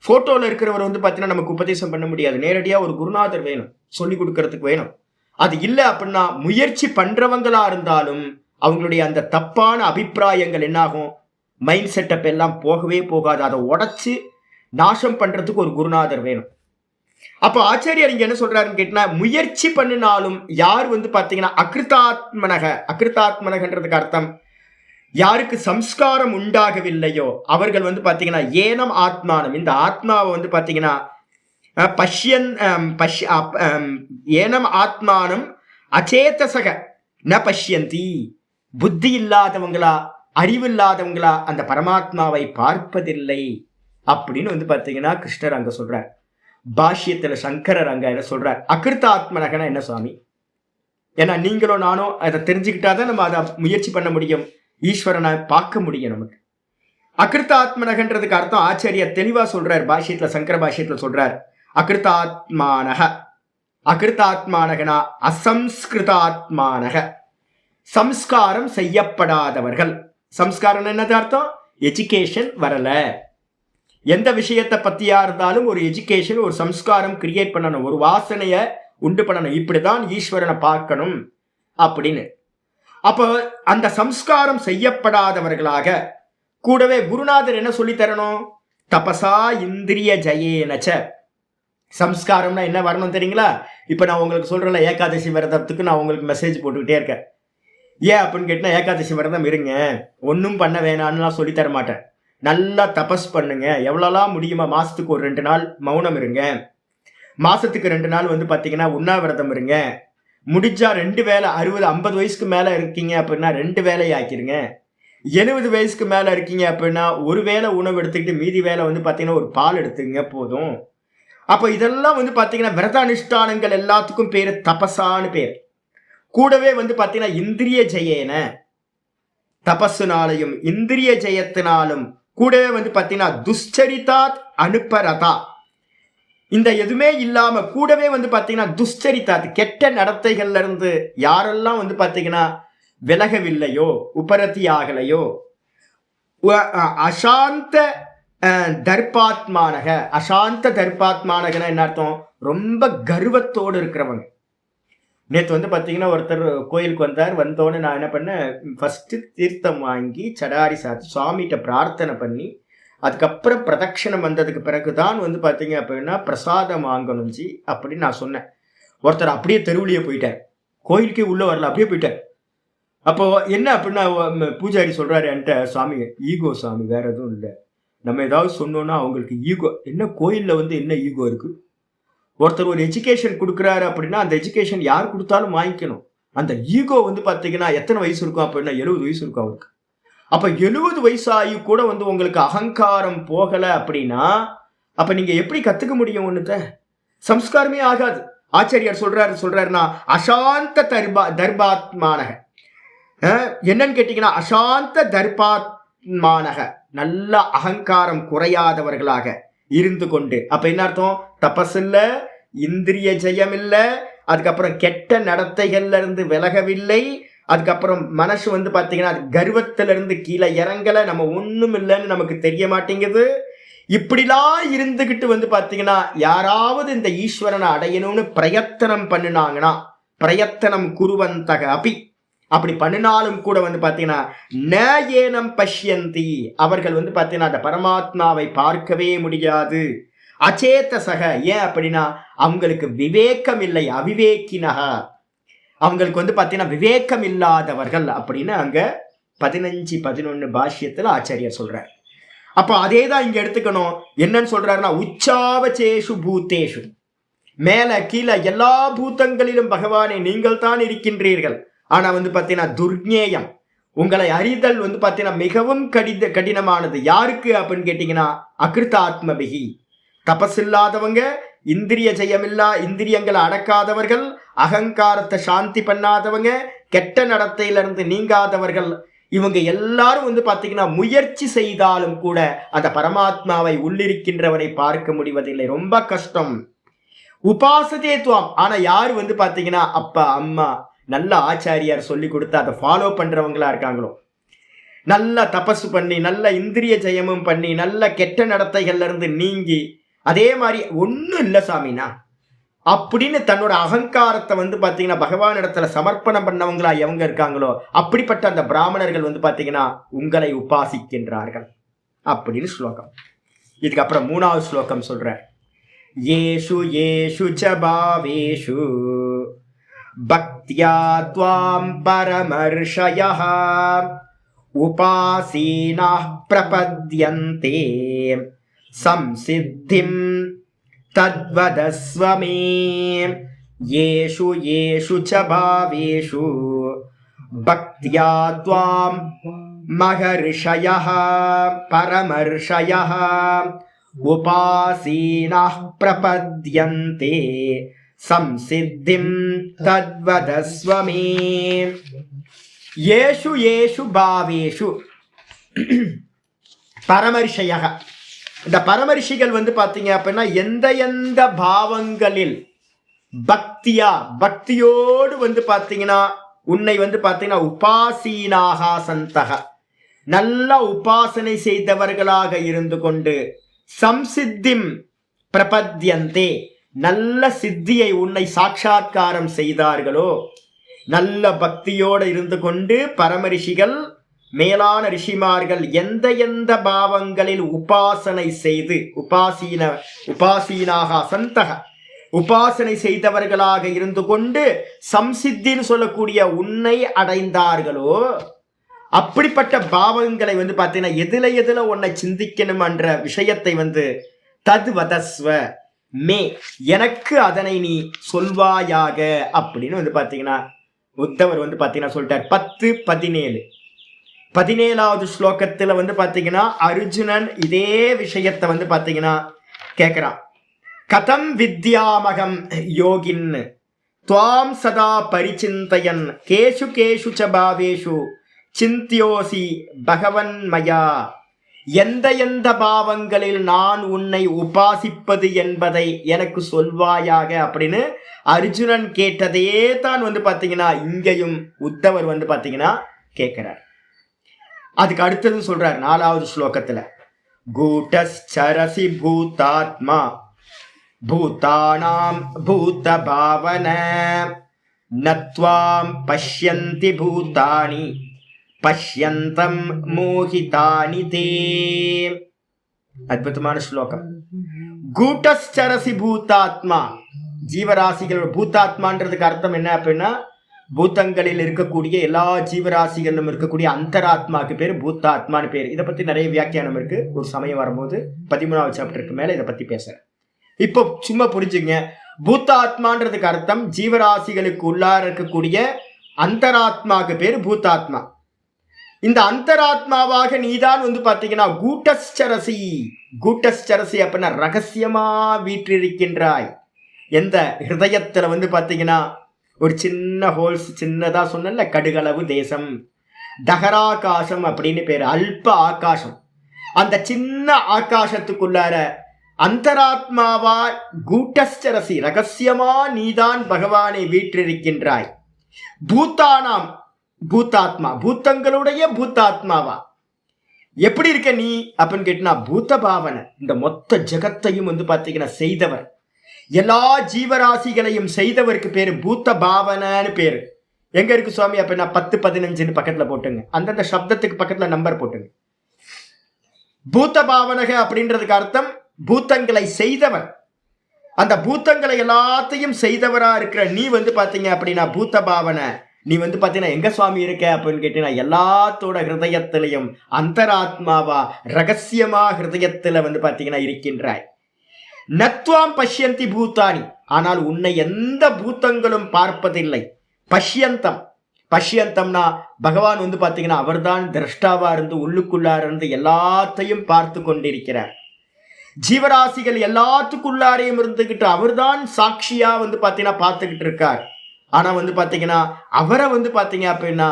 போட்டோல இருக்கிறவர் வந்து பாத்தீங்கன்னா நமக்கு உபதேசம் பண்ண முடியாது. நேரடியா ஒரு குருநாதர் வேணும், சொல்லி கொடுக்கறதுக்கு வேணும். அது இல்லை அப்படின்னா முயற்சி பண்றவங்களா இருந்தாலும் அவங்களுடைய அந்த தப்பான அபிப்பிராயங்கள் என்னாகும், மைண்ட் செட்டப் எல்லாம் போகவே போகாது. அதை உடைச்சு நாசம் பண்றதுக்கு ஒரு குருநாதர் வேணும். அப்ப ஆச்சாரியர் இங்க என்ன சொல்றாருன்னு கேட்டா, முயற்சி பண்ணினாலும் யார் பாத்தீங்கன்னா அகிருத்தாத்மனகன்றதுக்கு அர்த்தம் யாருக்கு சம்ஸ்காரம் உண்டாகவில்லையோ அவர்கள் பாத்தீங்கன்னா ஏனம் ஆத்மானம், இந்த ஆத்மாவை பாத்தீங்கன்னா ஏனம் ஆத்மானம் அச்சேதசக ந பஷ்யந்தி, புத்தி இல்லாதவங்களா அறிவு இல்லாதவங்களா அந்த பரமாத்மாவை பார்ப்பதில்லை அப்படின்னு பாத்தீங்கன்னா கிருஷ்ணர் அங்க சொல்றார். பாஷ்யத்துல சங்கரர் அங்க என்ன சொல்றார், அகிருத்த ஆத்மனகனா என்ன சுவாமி? ஏன்னா நீங்களும் நானும் அதை தெரிஞ்சுக்கிட்டாதான் நம்ம அதை முயற்சி பண்ண முடியும், ஈஸ்வரனை பார்க்க முடியும் நமக்கு. அகிருத்த ஆத்மனகன்றதுக்கு அர்த்தம் ஆச்சாரியர் தெளிவா சொல்றார். பாஷ்யத்துல சங்கர பாஷ்யத்துல சொல்றார், அகிருத்தாத்மானக, அகிருத்தாத்மானகனா அசம்ஸ்கிருதாத்மானக, சம்ஸ்காரம் செய்யப்படாதவர்கள். சம்ஸ்காரம் என்னது அர்த்தம்? எஜுகேஷன் வரல. எந்த விஷயத்தை பத்தியா இருந்தாலும் ஒரு எஜுகேஷன், ஒரு சம்ஸ்காரம் கிரியேட் பண்ணணும், ஒரு வாசனைய உண்டு பண்ணணும், இப்படிதான் ஈஸ்வரனை பார்க்கணும் அப்படின்னு. அப்போ அந்த சம்ஸ்காரம் செய்யப்படாதவர்களாக கூடவே குருநாதர் என்ன சொல்லி தரணும், தபசா இந்திரிய ஜயேனச்ச. சம்ஸ்காரம்னா என்ன வரணும் தெரியுங்களா? இப்ப நான் உங்களுக்கு சொல்றேன்ல, ஏகாதசி விரதத்துக்கு நான் உங்களுக்கு மெசேஜ் போட்டுக்கிட்டே இருக்கேன். ஏன் அப்படின்னு கேட்டா, ஏகாதசி விரதம் இருங்க, ஒன்றும் பண்ண வேணான்னு சொல்லி தர மாட்டேன். நல்லா தபஸ் பண்ணுங்க, எவ்வளோலாம் முடியுமா, மாசத்துக்கு ஒரு 2 நாள் மௌனம் இருங்க, மாசத்துக்கு 2 நாள் பாத்தீங்கன்னா உண்ணாவிரதம் இருங்க, முடிஞ்சா 2 வேளை, 60-50 வயசுக்கு மேல இருக்கீங்க அப்படின்னா 2 வேலையை ஆக்கிருங்க, 70 வயசுக்கு மேல இருக்கீங்க அப்படின்னா ஒரு வேளை உணவு எடுத்துக்கிட்டு மீதி வேலை பாத்தீங்கன்னா ஒரு பால் எடுத்துங்க போதும். அப்ப இதெல்லாம் பாத்தீங்கன்னா விரத அனுஷ்டானங்கள் எல்லாத்துக்கும் பேரு தபசான்னு பேர். கூடவே பாத்தீங்கன்னா இந்திரிய ஜெயேன, தபஸுனாலையும் இந்திரிய ஜெயத்தினாலும் கூடவே பாத்தீங்கன்னா துஷ்சரிதாத் அனுப்பரதா, இந்த எதுவுமே இல்லாம கூடவே பாத்தீங்கன்னா துஷ்சரிதாத் கெட்ட நடத்தைகள்ல இருந்து யாரெல்லாம் பாத்தீங்கன்னா விலகவில்லையோ, உபரதி ஆகலையோ, அசாந்த தர்பாத்மானக. அசாந்த தர்பாத்மானகனா என்ன அர்த்தம்? ரொம்ப கர்வத்தோடு இருக்கிறவங்க. நேற்று பாத்தீங்கன்னா ஒருத்தர் கோயிலுக்கு வந்தார். வந்தோன்னு நான் என்ன பண்ணேன், ஃபர்ஸ்ட் தீர்த்தம் வாங்கி சடாரி சாத்தி சுவாமிகிட்ட பிரார்த்தனை பண்ணி அதுக்கப்புறம் பிரதட்சணம் வந்ததுக்கு பிறகுதான் பாத்தீங்க அப்படின்னா பிரசாதம் வாங்கணும் ஜி அப்படின்னு நான் சொன்னேன். ஒருத்தர் அப்படியே தெருவுலையே போயிட்டார், கோயிலுக்கே உள்ள வரல, அப்படியே போயிட்டார். அப்போ என்ன அப்படின்னா பூஜாரி சொல்றாரு என்கிட்ட, சுவாமி ஈகோ சுவாமி, வேற எதுவும் இல்லை, நம்ம ஏதாவது சொன்னோம்னா அவங்களுக்கு ஈகோ. என்ன கோயில்ல என்ன ஈகோ இருக்கு? ஒருத்தர் ஒரு எஜுகேஷன் கொடுக்குறாரு அப்படின்னா அந்த எஜுகேஷன் யார் கொடுத்தாலும் வாங்கிக்கணும். அந்த ஈகோ பாத்தீங்கன்னா எத்தனை வயசு இருக்கும் அப்படின்னா 70 வயசு இருக்கும் அவருக்கு. அப்ப 70 வயசாகி கூட உங்களுக்கு அகங்காரம் போகல அப்படின்னா அப்ப நீங்க எப்படி கத்துக்க முடியும்? ஒண்ணுத்த சம்ஸ்காரமே ஆகாது. ஆச்சாரியார் சொல்றாருன்னா அசாந்த தர்பாத்மானக. என்னன்னு கேட்டீங்கன்னா அசாந்த தர்பாத்மானக, நல்ல அகங்காரம் குறையாதவர்களாக இருந்து கொண்டு. அப்ப என்ன அர்த்தம்? தபஸ் இல்ல, இந்திரிய ஜெயம் இல்ல, அதுக்கப்புறம் கெட்ட நடத்தைகள்ல இருந்து விலகவில்லை, அதுக்கப்புறம் மனசு பாத்தீங்கன்னா கர்வத்துல இருந்து கீழே இறங்கல, நம்ம ஒண்ணும் இல்லைன்னு நமக்கு தெரிய மாட்டேங்குது. இப்படிலாம் இருந்துகிட்டு பாத்தீங்கன்னா யாராவது இந்த ஈஸ்வரனை அடையணும்னு பிரயத்தனம் பண்ணினாங்கன்னா, பிரயத்தனம் குருவந்தக அபி, அப்படி பண்ணினாலும் கூட பாத்தீங்கன்னா ந ஏனம் பஷ்யந்தி, அவர்கள் பாத்தீங்கன்னா அந்த பரமாத்மாவை பார்க்கவே முடியாது. அச்சேதசக, ஏன் அப்படின்னா அவங்களுக்கு விவேகம் இல்லை, அவிவேக்கினக, அவங்களுக்கு பாத்தீங்கன்னா விவேகம் இல்லாதவர்கள் அப்படின்னு அங்க 15-11 பாஷ்யத்துல ஆச்சாரியர் சொல்றார். அப்ப அதே தான் இங்க எடுத்துக்கணும். என்னன்னு சொல்றாருன்னா உச்சாவச்சேஷு பூத்தேஷு, மேல கீழே எல்லா பூத்தங்களிலும் பகவானே நீங்கள் தான் இருக்கின்றீர்கள். ஆனா பாத்தீங்கன்னா துர்ஞேயம், உங்களை அறிதல் பாத்தீங்கன்னா மிகவும் கடினமானது. யாருக்கு அப்படின்னு கேட்டீங்கன்னா அகிருத்தாத்மபிகி, தபஸ் இல்லாதவங்க, இந்திரிய ஜெயமில்லா, இந்திரியங்களை அடக்காதவர்கள், அகங்காரத்தை சாந்தி பண்ணாதவங்க, கெட்ட நடத்தையிலிருந்து நீங்காதவர்கள், இவங்க எல்லாரும் பாத்தீங்கன்னா முயற்சி செய்தாலும் கூட அந்த பரமாத்மாவை உள்ளிருக்கின்றவரை பார்க்க முடிவதில்லை, ரொம்ப கஷ்டம். உபாசதே துவாம், ஆனா யாரு பாத்தீங்கன்னா அப்பா அம்மா நல்ல ஆச்சாரியார் சொல்லி கொடுத்து அதை ஃபாலோ பண்றவங்களா இருக்காங்களோ, நல்ல தபசு பண்ணி நல்ல இந்திரிய ஜெயமும் பண்ணி நல்ல கெட்ட நடத்தைகள்ல இருந்து நீங்கி, அதே மாதிரி ஒன்றும் இல்லை சாமினா அப்படின்னு தன்னோட அகங்காரத்தை வந்து பாத்தீங்கன்னா பகவான் இடத்துல சமர்ப்பணம் பண்ணவங்களா எவங்க இருக்காங்களோ அப்படிப்பட்ட அந்த பிராமணர்கள் வந்து பாத்தீங்கன்னா உங்களை உபாசிக்கின்றார்கள் அப்படின்னு ஸ்லோகம். இதுக்கப்புறம் 3வது ஸ்லோகம் சொல்ற, ஏஷு ஏஷு ச பாவேஷு பக்த்யா த்வாம் பரமர்ஷயः உபாசீனாः பிரபத்யந்தே சம்சித்திம் தத்வதஸ்வ மே. ஏஷு ஏஷு ச பாவேஷு பக்த்யா த்வாம் மகர்ஷயः பரமர்ஷயः உபாசீனாः பிரபத்யந்தே சம்சித்திம் தத்வதஸ்வ மே. ஏஷு ஏஷு பாவேஷு பரமர்ஷயः, இந்த பரமரிஷிகள் வந்து பாத்தீங்க அப்படின்னா எந்த எந்த பாவங்களில் பக்தியா பக்தியோடு வந்து பாத்தீங்கன்னா உன்னை வந்து பாத்தீங்கன்னா உபாசீனாக சந்தக நல்ல உபாசனை செய்தவர்களாக இருந்து கொண்டு சம்சித்திம் பிரபத்யந்தே நல்ல சித்தியை உன்னை சாட்சாத்காரம் செய்தார்களோ, நல்ல பக்தியோடு இருந்து கொண்டு பரமரிஷிகள் மேலான ரிஷிமார்கள் எந்த எந்த பாவங்களில் உபாசனை செய்து உபாசீனாக சந்தக உபாசனை செய்தவர்களாக இருந்து கொண்டு சம்சித்தின்னு சொல்லக்கூடிய உன்னை அடைந்தார்களோ, அப்படிப்பட்ட பாவங்களை வந்து பார்த்தீங்கன்னா எதுல உன்னை சிந்திக்கணும் என்ற விஷயத்தை வந்து தத்வதஸ்வ மே எனக்கு அதனை நீ சொல்வாயாக அப்படின்னு வந்து பார்த்தீங்கன்னா உத்தவர் வந்து பார்த்தீங்கன்னா சொல்லிட்டார். 10, 17வது ஸ்லோகத்துல வந்து பாத்தீங்கன்னா அர்ஜுனன் இதே விஷயத்தை வந்து பாத்தீங்கன்னா கேக்குறான். கதம் வித்யாமகம் யோகின் துவாம் சதா பரிச்சிந்தயன் கேஷு கேஷு ச பாவேஷு சிந்தியோசி பகவன் மயா. எந்த எந்த பாவங்களில் நான் உன்னை உபாசிப்பது என்பதை எனக்கு சொல்வாயாக அப்படின்னு அர்ஜுனன் கேட்டதே தான் வந்து பாத்தீங்கன்னா இங்கேயும் உத்தவர் வந்து பாத்தீங்கன்னா கேட்கிறார். அதுக்கு அடுத்தது சொல்றார் 4வது ஸ்லோகத்துல, கூட்டஸ்சரசி பூதாத்மா பூதானாம் பூத பாவன நத்வாம் பஷ்யந்தி பூதானி பஷ்யந்தம் மோகிதானி தே. அற்புதமான ஸ்லோகம். கூட்டஸ்சரசி பூதாத்மா, ஜீவராசிகளோட பூதாத்மான்றதுக்கு அர்த்தம் என்ன அப்படின்னா பூத்தங்களில் இருக்கக்கூடிய எல்லா ஜீவராசிகளிலும் இருக்கக்கூடிய அந்தராத்மாக்கு பேர் பூத்தாத்மான்னு பேர். இதை பத்தி நிறைய வியாக்கியானம் இருக்கு. ஒரு சமயம் வரும்போது 13வது சாப்டருக்கு மேல இதை பத்தி பேசுறேன். இப்போ சும்மா புரிஞ்சுங்க, பூத்தாத்மான்றதுக்கு அர்த்தம் ஜீவராசிகளுக்கு உள்ளார இருக்கக்கூடிய அந்தராத்மாக்கு பேர் பூத்தாத்மா. இந்த அந்தராத்மாவாக நீதான் வந்து பாத்தீங்கன்னா கூட்டஸ்சரசி அப்படின்னா ரகசியமா வீற்றிருக்கின்றாய். எந்த ஹிருதயத்துல வந்து பாத்தீங்கன்னா ஒரு சின்ன ஹோல்ஸ், சின்னதா சொன்ன கடுகளவு தேசம், தகராகாசம் அப்படின்னு பேரு, அல்ப ஆகாசம். அந்த சின்ன ஆகாசத்துக்குள்ளார அந்தராத்மாவா கூட்டஸ்சரசி ரகசியமா நீதான் பகவானை வீற்றிருக்கின்றாய். பூத்தானாம் பூத்தாத்மா, பூத்தங்களுடைய பூத்தாத்மாவா எப்படி இருக்க நீ அப்படின்னு கேட்டினா பூத்த பாவனை, இந்த மொத்த ஜெகத்தையும் வந்து பாத்தீங்கன்னா செய்தவர், எல்லா ஜீவராசிகளையும் செய்தவருக்கு பேரு பூத்த பாவனன்னு பேரு. எங்க இருக்கு சுவாமி அப்படின்னா 10, 15 பக்கத்துல போட்டுங்க. அந்தந்த சப்தத்துக்கு பக்கத்துல நம்பர் போட்டுங்க. பூத்த பாவனக அப்படின்றதுக்கு அர்த்தம் பூத்தங்களை செய்தவர். அந்த பூத்தங்களை எல்லாத்தையும் செய்தவரா இருக்கிற நீ வந்து பாத்தீங்க அப்படின்னா பூத்த பாவனை. நீ வந்து பாத்தீங்கன்னா எங்க சுவாமி இருக்க அப்படின்னு கேட்டீங்கன்னா எல்லாத்தோட ஹிருதயத்திலையும் அந்தராத்மாவா ரகசியமா ஹிருதயத்துல வந்து பாத்தீங்கன்னா இருக்கின்றாய். நத்வாம் பஷ்யந்தி பூத்தானி, ஆனால் உன்னை எந்த பூத்தங்களும் பார்ப்பதில்லை. பஷ்யந்தம்னா பகவான் வந்து பாத்தீங்கன்னா அவர்தான் திரஷ்டாவா இருந்து உள்ளுக்குள்ளார இருந்து எல்லாத்தையும் பார்த்து கொண்டிருக்கிறார். ஜீவராசிகள் எல்லாத்துக்குள்ளாரையும் இருந்துகிட்டு அவர்தான் சாட்சியா வந்து பாத்தீங்கன்னா பார்த்துக்கிட்டு இருக்கார். ஆனா வந்து பாத்தீங்கன்னா அவரை வந்து பாத்தீங்க அப்படின்னா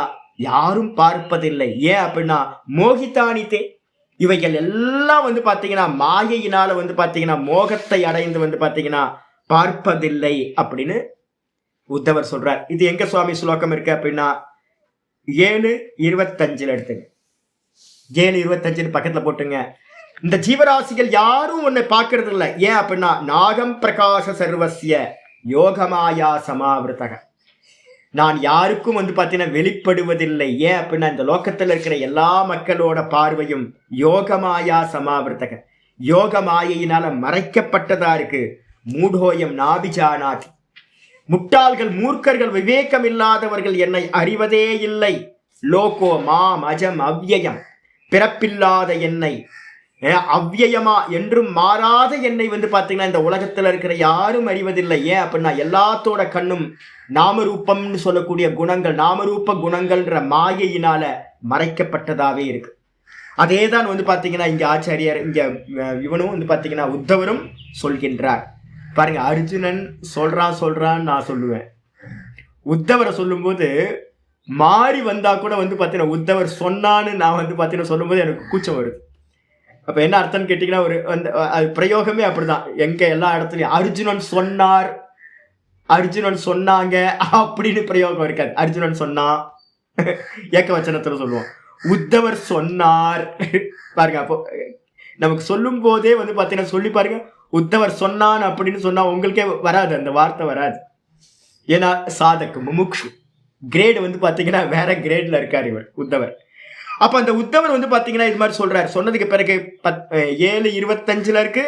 யாரும் பார்ப்பதில்லை. ஏன் அப்படின்னா மோகிதானித்தே, இவைகள் எல்லாம் வந்து பாத்தீங்கன்னா மாயையினால வந்து பாத்தீங்கன்னா மோகத்தை அடைந்து வந்து பாத்தீங்கன்னா பார்ப்பதில்லை அப்படின்னு உத்தவர் சொல்றார். இது எங்க சுவாமி ஸ்லோகம் இருக்கு அப்படின்னா 7:25 எடுத்துங்க. 7:25 பக்கத்துல போட்டுங்க. இந்த ஜீவராசிகள் யாரும் உன்னை பார்க்கறது இல்லை. ஏன் அப்படின்னா நாகம் பிரகாச சர்வசிய, யோகமாயா சமாவிருத்தக. நான் யாருக்கும் வந்து பார்த்தீங்கன்னா வெளிப்படுவதில்லை. ஏன் அப்படின்னா இந்த லோகத்தில் இருக்கிற எல்லா மக்களோட பார்வையும் யோகமாயா சமாவிருத்தக, யோக மாயையினால மறைக்கப்பட்டதா இருக்கு. மூடோயம் நாபிஜானாதி, முட்டாள்கள் மூர்க்கர்கள் விவேகம் இல்லாதவர்கள் என்னை அறிவதே இல்லை. லோகோ மாம் அஜம் அவ்யயம், பிறப்பில்லாத என்னை, அவ்யயமா என்றும் மாறாத என்னை வந்து பார்த்தீங்கன்னா இந்த உலகத்தில் இருக்கிற யாரும் அறிவதில்லை. ஏன் அப்படின்னா எல்லாத்தோட கண்ணும் நாமரூபம்னு சொல்லக்கூடிய குணங்கள், நாமரூப குணங்கள்ன்ற மாயையினால மறைக்கப்பட்டதாவே இருக்கு. அதே தான் வந்து பார்த்தீங்கன்னா இங்க ஆச்சாரியர் இங்க இவனும் வந்து பார்த்தீங்கன்னா உத்தவரும் சொல்கின்றார். பாருங்க, அர்ஜுனன் சொல்றான் நான் சொல்லுவேன். உத்தவரை சொல்லும்போது மாறி வந்தா கூட வந்து பார்த்தீங்கன்னா உத்தவர் சொன்னான்னு நான் வந்து பார்த்தீங்கன்னா சொல்லும்போது எனக்கு கூச்சம் வருது. அப்ப என்ன அர்த்தம்னு கேட்டீங்கன்னா ஒரு அந்த அது பிரயோகமே அப்படிதான். எங்க எல்லா இடத்துலயும் அர்ஜுனன் சொன்னார், அர்ஜுனன் சொன்னாங்க அப்படின்னு பிரயோகம் இருக்காது. அர்ஜுனன் சொன்னா ஏக்க வச்சனத்துல சொல்லுவோம், உத்தவர் சொன்னார். பாருங்க, அப்போ நமக்கு சொல்லும் போதே வந்து பார்த்தீங்கன்னா சொல்லி பாருங்க, உத்தவர் சொன்னான் அப்படின்னு சொன்னா உங்களுக்கே வராது, அந்த வார்த்தை வராது. ஏன்னா சாதக்கு முமுக்ஷு கிரேடு வந்து பார்த்தீங்கன்னா வேற கிரேட்ல இருக்காரு இவர் உத்தவர். அப்ப அந்த உத்தவர் வந்து பாத்தீங்கன்னா இது மாதிரி சொல்றாரு. சொன்னதுக்கு பிறகு 7:25 இருக்கு.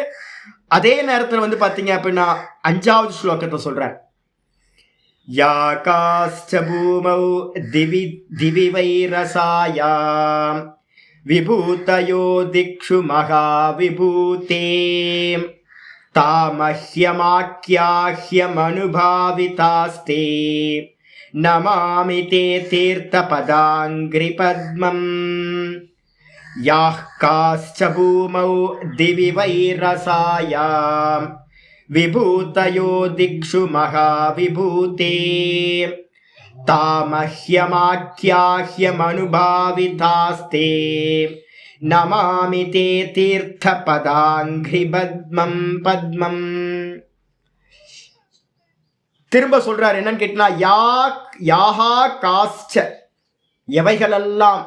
அதே நேரத்துல வந்து பாத்தீங்க அப்படின்னா 5வது ஸ்லோகத்தை சொல்றார். யாகாஸ்ச பூமௌ திவி திவி வைரசாயாம் விபூதயோ திக்ஷு மகா விபூதே தாமஹ்யமாக்யாஹ்யமனுபாவிதாஸ்தே நமாமி தே தீர்த்த பதாங்கிரி பத்மம். யாஹ் காஸ்ச பூமௌ திவி வைரசாயாம் விபூதயோ திக்ஷு மகா விபூதே தாமஹ்யமாக்யாஹ்யமனுபாவிதாஸ்தே நமாமி தே தீர்த்த பதாங்கிரி பத்மம் பத்மம். திரும்ப சொல்றாரு, என்னன்னு கேட்டா யாஹா காஸ்ச எவைகளெல்லாம்,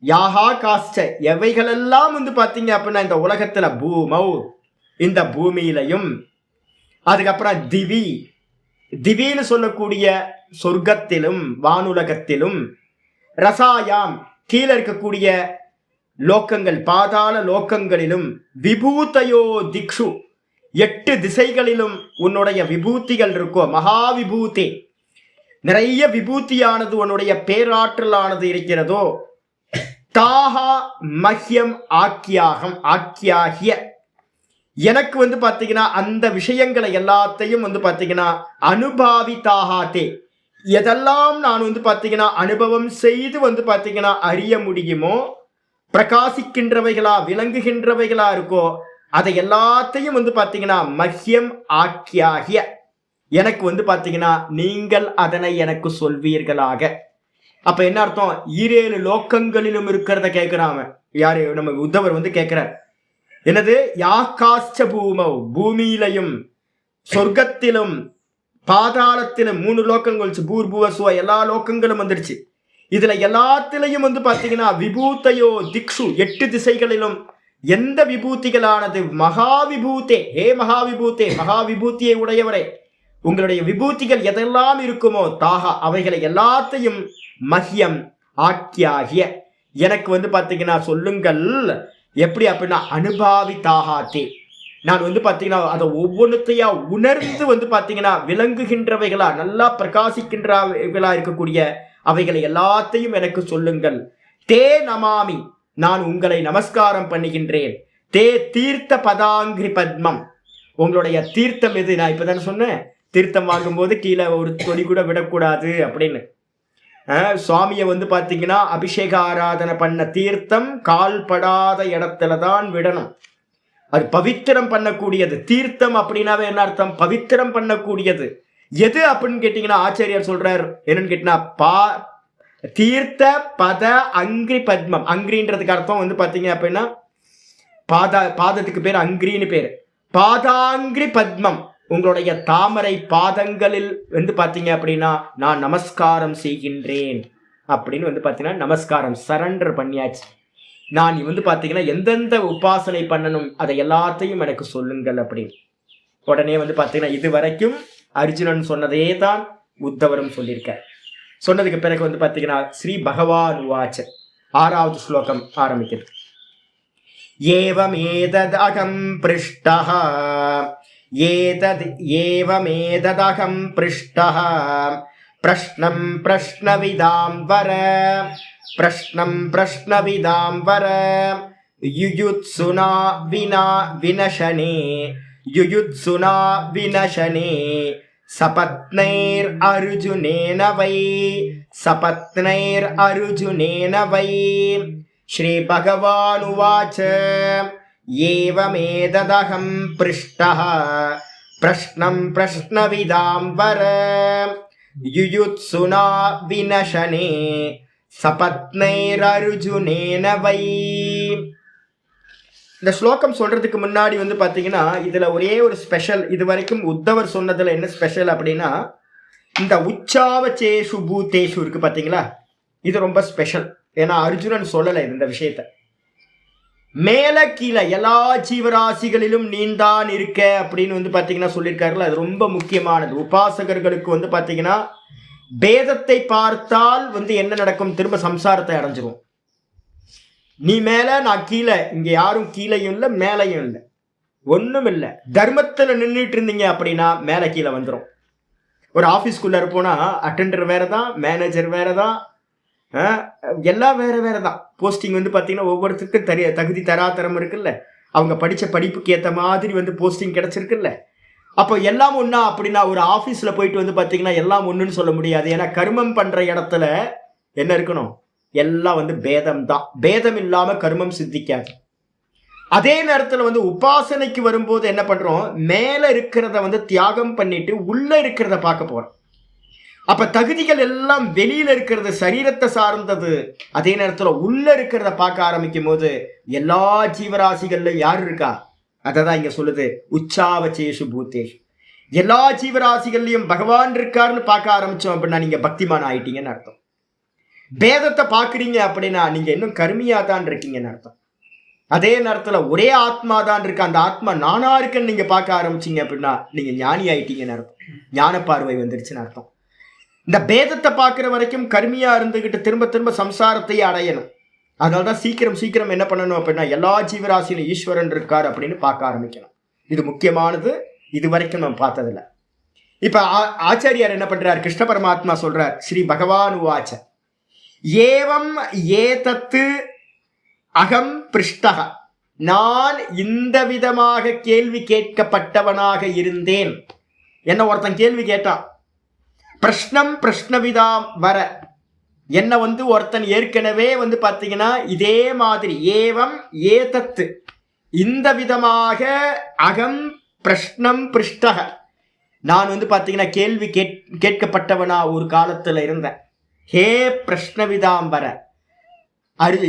யாஹா காஸ்ச எவைகளெல்லாம் வந்து பாத்தீங்க அப்படின்னா இந்த உலகத்துல பூமௌ இந்த பூமியிலையும், அதுக்கப்புறம் திவி திவின்னு சொல்லக்கூடிய சொர்க்கத்திலும் வானுலகத்திலும், ரசாயாம் கீழே இருக்கக்கூடிய லோக்கங்கள் பாதாள லோக்கங்களிலும், விபூதயோ திக்ஷு 8 திசைகளிலும் உன்னுடைய விபூதிகள் இருக்கோ, மகா விபூதி நிறைய விபூதியானது உன்னுடைய பேராற்றலானது இருக்கிறதோ, தாஹா மஹ்யம் ஆக்கியாகம் ஆக்கியாகிய எனக்கு வந்து பாத்தீங்கன்னா அந்த விஷயங்களை எல்லாத்தையும் வந்து பாத்தீங்கன்னா அனுபாவிதாகாதே எதெல்லாம் நான் வந்து பாத்தீங்கன்னா அனுபவம் செய்து வந்து பாத்தீங்கன்னா அறிய முடியுமோ, பிரகாசிக்கின்றவைகளா விளங்குகின்றவைகளா இருக்கோ, அதை எல்லாத்தையும் வந்து பாத்தீங்கன்னா மஹ்யம் ஆக்கியாகிய எனக்கு வந்து பாத்தீங்கன்னா நீங்கள் அதனை எனக்கு சொல்வீர்களாக. அப்ப என்ன அர்த்தம்? 7 லோக்கங்களிலும் இருக்கிறத கேட்கிறாம யாரு, நம்ம உத்தவர் வந்து கேட்கிறார். என்னது? யாக்காஸ்ச பூமௌ பூமியிலையும் சொர்க்கத்திலும் பாதாளத்திலும் 3 லோக்கங்கள், பூர்புவசுவ எல்லா லோக்கங்களும் வந்துடுச்சு. இதுல எல்லாத்திலையும் வந்து பாத்தீங்கன்னா விபூதையோ திக்ஷு 8 திசைகளிலும் எந்த விபூதிகளானது மகா விபூதே, ஹே மகா விபூதே, மகா விபூதியை உடையவரே, உங்களுடைய விபூதிகள் எதெல்லாம் இருக்குமோ தாகா அவைகளை எல்லாத்தையும் மஹ்யம் ஆக்கியாகிய எனக்கு வந்து பாத்தீங்கன்னா சொல்லுங்கள். எப்படி அப்படின்னா அனுபாவிதாகாதே நான் வந்து பாத்தீங்கன்னா அதை ஒவ்வொன்றுத்தையா உணர்ந்து வந்து பாத்தீங்கன்னா விளங்குகின்றவைகளா நல்லா பிரகாசிக்கின்றவைகளா இருக்கக்கூடிய அவைகளை எல்லாத்தையும் எனக்கு சொல்லுங்கள். தே நமாமி நான் உங்களை நமஸ்காரம் பண்ணுகின்றேன். தே தீர்த்த பதாங்கிரி பத்மம் உங்களுடைய தீர்த்தம் எது? நான் இப்பதானே சொன்னேன், தீர்த்தம் வாங்கும்போது கீழே ஒரு தொடி கூட விடக்கூடாது அப்படின்னு. சுவாமியை வந்து பாத்தீங்கன்னா அபிஷேக ஆராதனை பண்ண தீர்த்தம் கால் படாத இடத்துல தான் விடணும். அது பவித்திரம் பண்ணக்கூடியது. தீர்த்தம் அப்படின்னாவே என்ன அர்த்தம்? பவித்திரம் பண்ணக்கூடியது. எது அப்படின்னு கேட்டீங்கன்னா ஆச்சாரியார் சொல்றார், என்னன்னு கேட்டீங்கன்னா தீர்த்த பத அங்கிரி பத்மம். அங்கிரின்றதுக்கு அர்த்தம் வந்து பாத்தீங்க அப்படின்னா பாதத்துக்கு பேர் அங்கிரின்னு பேரு. பாதாங்கிரி பத்மம் உங்களுடைய தாமரை பாதங்களில் வந்து பாத்தீங்க அப்படின்னா நான் நமஸ்காரம் செய்கின்றேன் அப்படின்னு வந்து பாத்தீங்கன்னா நமஸ்காரம் சரண்டர் பண்ணியாச்சு. நான் வந்து பாத்தீங்கன்னா எந்தெந்த உபாசனை பண்ணணும் அதை எல்லாத்தையும் எனக்கு சொல்லுங்கள் அப்படின்னு. உடனே வந்து பார்த்தீங்கன்னா இது வரைக்கும் அர்ஜுனன் சொன்னதே தான் உத்தவரும் சொல்லியிருக்கார். சொன்னதுக்கு பிறகு வந்து பார்த்தீங்கன்னா ஸ்ரீ பகவான் உவாச்ச 6வது ஸ்லோகம் ஆரம்பிக்கிறது. ஏவமேததகம் பிருஷ்டஹ ஏவமேததகம் பிருஷ்டஹ பிரஷ்னம் பிரஷ்னவிதாம் வர பிரஷ்னம் பிரஷ்னவிதாம் வர யுயுத்சுனா வினஷனே யுயுத்சுனா வினஷனே சபத்னைர் அர்ஜுனேன வை சபத்னைர் அர்ஜுனேன வை. ஸ்ரீ பகவான் உவாச்ச ஏவமேததகம் பிருஷ்டஹ பிரஷ்னம் பிரஷ்னவிதாம் வர யுயுத்சுனா வினஷனே சபத்னைர் அர்ஜுனேன வை. இந்த ஸ்லோகம் சொல்றதுக்கு முன்னாடி வந்து பாத்தீங்கன்னா இதுல ஒரே ஒரு ஸ்பெஷல், இது வரைக்கும் உத்தவர் சொன்னதுல என்ன ஸ்பெஷல் அப்படின்னா இந்த உச்சாவச்சேஷு பூத்தேஷு இருக்கு பாத்தீங்களா, இது ரொம்ப ஸ்பெஷல். ஏன்னா அர்ஜுனன் சொல்லலை இந்த விஷயத்த. மேல கீழே எல்லா ஜீவராசிகளிலும் நீந்தான் இருக்க அப்படின்னு வந்து பாத்தீங்கன்னா சொல்லியிருக்காருல, அது ரொம்ப முக்கியமானது. உபாசகர்களுக்கு வந்து பாத்தீங்கன்னா பேதத்தை பார்த்தால் வந்து என்ன நடக்கும், திரும்ப சம்சாரத்தை அடைஞ்சிரும். நீ மேல நான் கீழே, இங்க யாரும் கீழையும் இல்லை மேலையும் இல்லை, ஒன்றும் இல்லை. தர்மத்தில் நின்றுட்டு இருந்தீங்க அப்படின்னா மேலே கீழே வந்துடும். ஒரு ஆஃபீஸ்க்குள்ளே போனா அட்டெண்டர் வேற தான், மேனேஜர் வேற தான், எல்லாம் வேற வேற தான். போஸ்டிங் வந்து பார்த்தீங்கன்னா ஒவ்வொருத்தருக்கும் தகுதி தராதரம் இருக்குல்ல, அவங்க படித்த படிப்புக்கு ஏற்ற மாதிரி வந்து போஸ்டிங் கிடைச்சிருக்குல்ல. அப்போ எல்லாம் ஒன்றா அப்படின்னா ஒரு ஆஃபீஸில் போயிட்டு வந்து பார்த்தீங்கன்னா எல்லாம் ஒன்றுன்னு சொல்ல முடியாது. ஏன்னா கர்மம் பண்ணுற இடத்துல என்ன இருக்கணும், எல்லாம் வந்து பேதம் தான். பேதம் இல்லாமல் கர்மம் சித்திக்காது. அதே நேரத்தில் வந்து உபாசனைக்கு வரும்போது என்ன பண்ணுறோம், மேலே இருக்கிறத வந்து தியாகம் பண்ணிட்டு உள்ளே இருக்கிறத பார்க்க போகிறோம். அப்போ தகுதிகள் எல்லாம் வெளியில் இருக்கிறது சரீரத்தை சார்ந்தது. அதே நேரத்தில் உள்ளே இருக்கிறத பார்க்க ஆரம்பிக்கும் போது எல்லா ஜீவராசிகள்லையும் யார் இருக்கா, அதை தான் இங்கே சொல்லுது உச்சாவச்சேஷு பூத்தேஷு. எல்லா ஜீவராசிகள்லையும் பகவான் இருக்காருன்னு பார்க்க ஆரம்பித்தோம் அப்படின்னா நீங்கள் பக்திமான் ஆயிட்டீங்கன்னு அர்த்தம். பேதத்தை பார்க்குறீங்க அப்படின்னா நீங்கள் இன்னும் கருமியாக தான் இருக்கீங்கன்னு அர்த்தம். அதே நேரத்தில் ஒரே ஆத்மா தான் இருக்கு, அந்த ஆத்மா நானா இருக்குன்னு நீங்கள் பார்க்க ஆரம்பிச்சிங்க அப்படின்னா நீங்கள் ஞானி ஆயிட்டீங்கன்னு அர்த்தம். ஞான பார்வை வந்துருச்சுன்னு அர்த்தம். இந்த பேதத்தை பார்க்குற வரைக்கும் கருமியாக இருந்துக்கிட்டு திரும்ப திரும்ப சம்சாரத்தையே அடையணும். அதனால தான் சீக்கிரம் சீக்கிரம் என்ன பண்ணணும் அப்படின்னா எல்லா ஜீவராசியிலும் ஈஸ்வரன் இருக்கார் அப்படின்னு பார்க்க ஆரம்பிக்கணும். இது முக்கியமானது, இது வரைக்கும் நம்ம பார்த்ததில்ல. இப்போ ஆச்சாரியார் என்ன பண்ணுறார், கிருஷ்ண பரமாத்மா சொல்கிறார், ஸ்ரீ பகவான் உவாச்ச ஏவம் ஏதத்து அகம் பிருஷ்டக, நான் இந்த விதமாக கேள்வி கேட்கப்பட்டவனாக இருந்தேன். என்ன ஒருத்தன் கேள்வி கேட்டான், பிரஷ்னம் பிரஷ்னவிதாம் வர, என்ன வந்து ஒருத்தன் ஏற்கனவே வந்து பார்த்தீங்கன்னா இதே மாதிரி ஏவம் ஏதத்து, இந்த விதமாக அகம் பிரஷ்னம் பிருஷ்டக, நான் வந்து பார்த்தீங்கன்னா கேள்வி கேட்கப்பட்டவனா ஒரு காலத்தில் இருந்தேன். ஹே பிரஷ்னவிதாம்பர,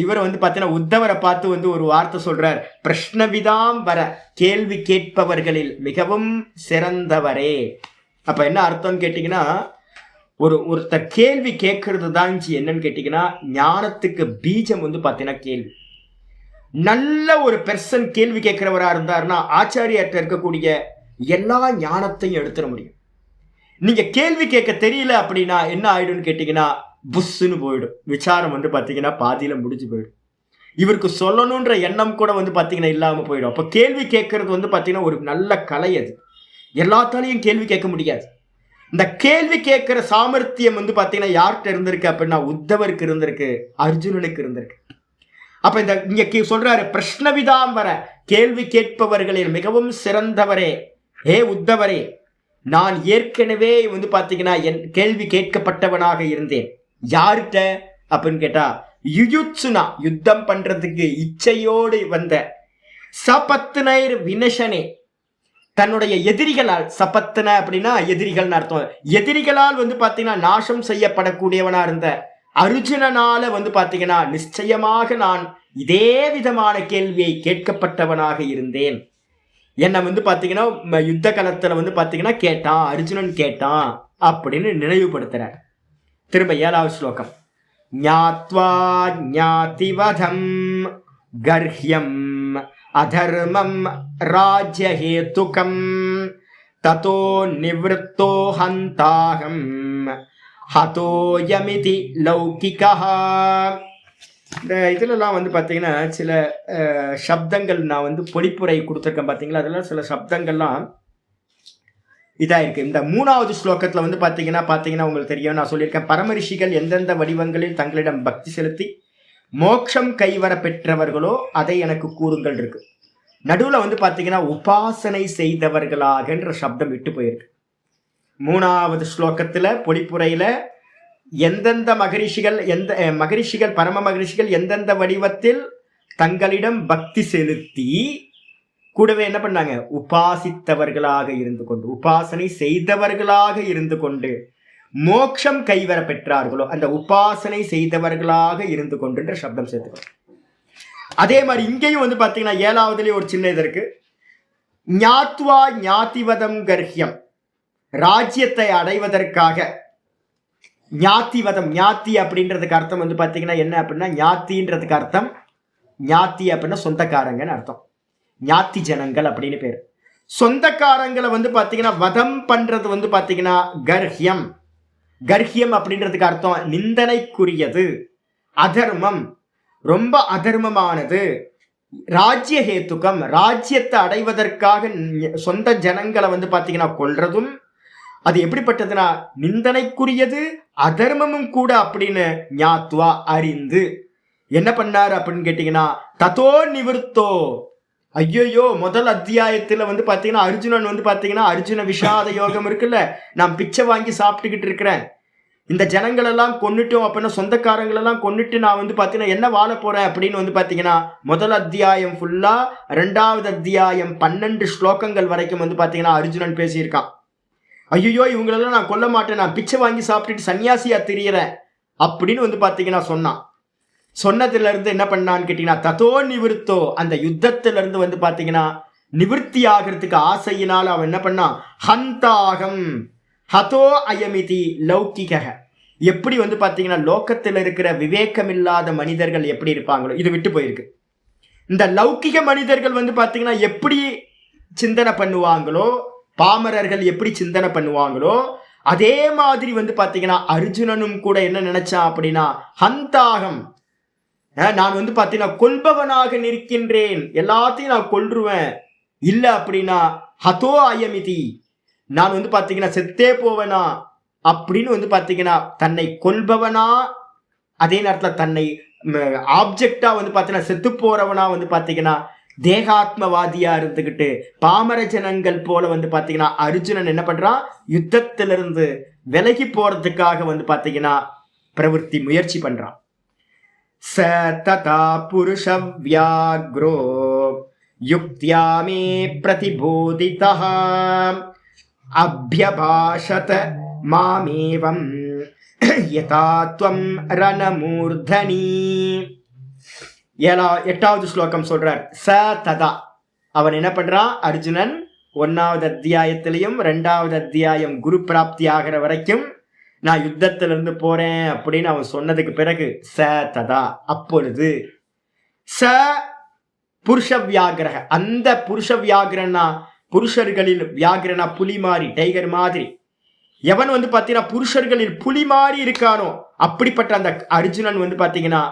இவர் வந்து பார்த்தீங்கன்னா உத்தவரை பார்த்து வந்து ஒரு வார்த்தை சொல்றார், பிரஷ்னவிதாம்பர, கேள்வி கேட்பவர்களில் மிகவும் சிறந்தவரே. அப்ப என்ன அர்த்தம்னு கேட்டீங்கன்னா, ஒருத்தர் கேள்வி கேட்கறது தான் என்னன்னு கேட்டீங்கன்னா ஞானத்துக்கு பீஜம் வந்து பார்த்தீங்கன்னா கேள்வி. நல்ல ஒரு பெர்சன் கேள்வி கேட்கிறவரா இருந்தாருன்னா ஆச்சாரியர்கிட்ட இருக்கக்கூடிய எல்லா ஞானத்தையும் எடுத்துட முடியும். நீங்க கேள்வி கேட்க தெரியல அப்படின்னா என்ன ஆயிடும்னு கேட்டீங்கன்னா புஷ்ன்னு போயிடும். விசாரம் வந்து பார்த்தீங்கன்னா பாதியில முடிஞ்சு போயிடும். இவருக்கு சொல்லணுன்ற எண்ணம் கூட வந்து பார்த்தீங்கன்னா இல்லாமல் போயிடும். அப்போ கேள்வி கேட்கறது வந்து பார்த்தீங்கன்னா ஒரு நல்ல கலை. அது எல்லாத்தாலையும் கேள்வி கேட்க முடியாது. இந்த கேள்வி கேட்கிற சாமர்த்தியம் வந்து பார்த்தீங்கன்னா யார்கிட்ட இருந்திருக்கு அப்படின்னா உத்தவருக்கு இருந்திருக்கு, அர்ஜுனனுக்கு இருந்திருக்கு. அப்ப இந்த இங்க சொல்றாரு பிரஷ்னவிதாம் வர, கேள்வி கேட்பவர்களில் மிகவும் சிறந்தவரே, ஹே உத்தவரே, நான் ஏற்கனவே வந்து பார்த்தீங்கன்னா என் கேள்வி கேட்கப்பட்டவனாக இருந்தேன். யார்கிட்ட அப்படின்னு கேட்டா யுயுத்சுனா, யுத்தம் பண்றதுக்கு இச்சையோடு வந்த, சபத்னைர் வினஷனே, தன்னுடைய எதிரிகளால், சபத்ன அப்படின்னா எதிரிகள்னு அர்த்தம், எதிரிகளால் வந்து பார்த்தீங்கன்னா நாசம் செய்யப்படக்கூடியவனா இருந்த அர்ஜுனனால வந்து பார்த்தீங்கன்னா நிச்சயமாக நான் இதே விதமான கேள்வியை கேட்கப்பட்டவனாக இருந்தேன். என்னை வந்து பார்த்தீங்கன்னா யுத்த காலத்தில் வந்து பார்த்தீங்கன்னா கேட்டான், அர்ஜுனன் கேட்டான் அப்படின்னு நினைவுபடுத்துறார். திரும்ப 7வது ஸ்லோகம். ஞாத்வா ஞாதிவதம் கர்ஹ்யம் அதர்மம் ராஜ்யஹேதுகம் ததோ நிவృத்தோ ஹந்தாகம் ஹதோயமிதி லௌகிகா. இந்த இதுலலாம் வந்து பார்த்தீங்கன்னா சில சப்தங்கள் நான் வந்து பொழிப்புரை கொடுத்துருக்கேன் பார்த்தீங்களா, அதெல்லாம் சில சப்தங்கள்லாம் இதாக இருக்குது. இந்த 3வது ஸ்லோகத்தில் வந்து பார்த்தீங்கன்னா உங்களுக்கு தெரியும், நான் சொல்லியிருக்கேன், பரமரிஷிகள் எந்தெந்த வடிவங்களில் தங்களிடம் பக்தி செலுத்தி மோட்சம் கைவர பெற்றவர்களோ அதை எனக்கு கூறுங்கள் இருக்கு. நடுவில் வந்து பார்த்தீங்கன்னா உபாசனை செய்தவர்களாகன்ற சப்தம் விட்டு போயிருக்கு. 3வது ஸ்லோகத்தில் பொழிப்புரையில் எந்தெந்த மகரிஷிகள் பரம மகரிஷிகள் எந்தெந்த வடிவத்தில் தங்களிடம் பக்தி செலுத்தி கூடவே என்ன பண்ணாங்க, உபாசித்தவர்களாக இருந்து கொண்டு, உபாசனை செய்தவர்களாக இருந்து கொண்டு மோட்சம் கைவர பெற்றார்களோ அந்த உபாசனை செய்தவர்களாக இருந்து கொண்டுன்ற சப்தம் சேர்த்துக்கணும். அதே மாதிரி இங்கேயும் வந்து பார்த்தீங்கன்னா 7வதுலேயே ஒரு சின்ன இது இருக்கு. ஞாத்வா ஞாதிவதம் கர்ஹ்யம், ராஜ்யத்தை அடைவதற்காக ஞாத்திவதம், ஞாத்தி அப்படின்றதுக்கு அர்த்தம் வந்து பார்த்தீங்கன்னா என்ன அப்படின்னா, ஞாத்தின்றதுக்கு அர்த்தம், ஞாத்தி அப்படின்னா சொந்தக்காரங்கன்னு அர்த்தம், ஞாத்தி ஜனங்கள் அப்படின்னு பேர். சொந்தக்காரங்களை வந்து பார்த்தீங்கன்னா வதம் பண்றது வந்து பார்த்தீங்கன்னா கர்ஹ்யம். கர்ஹ்யம் அப்படின்றதுக்கு அர்த்தம் நிந்தனைக்குரியது, அதர்மம், ரொம்ப அதர்மமானது. ராஜ்ய ஹேத்துக்கம், ராஜ்யத்தை அடைவதற்காக சொந்த ஜனங்களை வந்து பார்த்தீங்கன்னா கொல்றதும் அது எப்படிப்பட்டதுன்னா நிந்தனைக்குரியது, அதர்மமும் கூட அப்படின்னு ஞாத்வா அறிந்து என்ன பண்ணார் அப்படின்னு கேட்டீங்கன்னா ததோ நிவృத்தோ. ஐயோயோ, முதல் அத்தியாயத்துல வந்து பாத்தீங்கன்னா அர்ஜுனன் வந்து பாத்தீங்கன்னா அர்ஜுன விஷாத யோகம் இருக்குல்ல, நான் பிச்சை வாங்கி சாப்பிட்டுக்கிட்டு இருக்கிறேன், இந்த ஜனங்களெல்லாம் கொன்னுட்டோம் அப்படின்னா சொந்தக்காரங்களெல்லாம் கொன்னுட்டு நான் வந்து பாத்தீங்கன்னா என்ன வாழ போறேன் அப்படின்னு வந்து பாத்தீங்கன்னா முதல் அத்தியாயம் ஃபுல்லா 2வது அத்தியாயம் 12 ஸ்லோகங்கள் வரைக்கும் வந்து பாத்தீங்கன்னா அர்ஜுனன் பேசியிருக்கான். ஐயோ, இவங்களெல்லாம் நான் கொல்ல மாட்டேன், நான் பிச்சை வாங்கி சாப்பிட்டுட்டு சன்னியாசியா திரியறேன் அப்படின்னு வந்து பாத்தீங்கன்னா சொன்னான். சொன்னதுல இருந்து என்ன பண்ணான்னு கேட்டீங்கன்னா ததோ நிவృத்தோ, அந்த யுத்தத்துல இருந்து வந்து பாத்தீங்கன்னா நிவர்த்தி ஆகிறதுக்கு ஆசையினால அவன் என்ன பண்ணான், ஹந்தாகம் ஹதோ அயமிதி லௌகிக. எப்படி வந்து பாத்தீங்கன்னா லோகத்தில் இருக்கிற விவேகம் இல்லாத மனிதர்கள் எப்படி இருப்பாங்களோ, இது விட்டு போயிருக்கு. இந்த லௌகிக மனிதர்கள் வந்து பாத்தீங்கன்னா எப்படி சிந்தனை பண்ணுவாங்களோ, பாமரர்கள் எப்படி சிந்தனை பண்ணுவாங்களோ அதே மாதிரி வந்து பாத்தீங்கன்னா அர்ஜுனனும் கூட என்ன நினைச்சான் அப்படின்னா ஹந்தாகம், நான் வந்து பாத்தீங்கன்னா கொல்பவனாக நிற்கின்றேன், எல்லாத்தையும் நான் கொல்றுவேன், இல்ல அப்படின்னா ஹதோ அயமிதி, நான் வந்து பாத்தீங்கன்னா செத்தே போவேனா அப்படின்னு வந்து பாத்தீங்கன்னா தன்னை கொல்பவனா, அதே நேரத்தில் தன்னை ஆப்ஜெக்டா வந்து பாத்தீங்கன்னா செத்து போறவனா வந்து பாத்தீங்கன்னா தேகாத்மவாதியா இருந்துகிட்டு பாமர ஜனங்கள் போல வந்து பாத்தீங்கன்னா அர்ஜுனன் என்ன பண்றான், யுத்தத்திலிருந்து விலகி போறதுக்காக வந்து பாத்தீங்கன்னா பிரவೃತ್ತಿ முயற்சி பண்றான். ச ததா புருஷ வியாக்ரோ யுக்த்யா மே பிரதிபோதிதஹ அப்யபாஷத மாமேவம் யதா த்வம் ரணமூர்தனி. 8வது ஸ்லோகம் சொல்றார். ச ததா, அவன் என்ன பண்றான், அர்ஜுனன் 1வது அத்தியாயத்திலையும் 2வது அத்தியாயம் குரு பிராப்தி ஆகிற வரைக்கும் நான் யுத்தத்திலிருந்து போறேன் அப்படின்னு அவன் சொன்னதுக்கு பிறகு ச ததா, அப்பொழுது ச புருஷ வியாகிரக, அந்த புருஷ வியாகிரனா புருஷர்களில் வியாகிரனா புலி மாதிரி, டைகர் மாதிரி, எவன் வந்து பாத்தீங்கன்னா புருஷர்களில் புலி மாதிரி இருக்கானோ அப்படிப்பட்ட அந்த அர்ஜுனன் வந்து பாத்தீங்கன்னா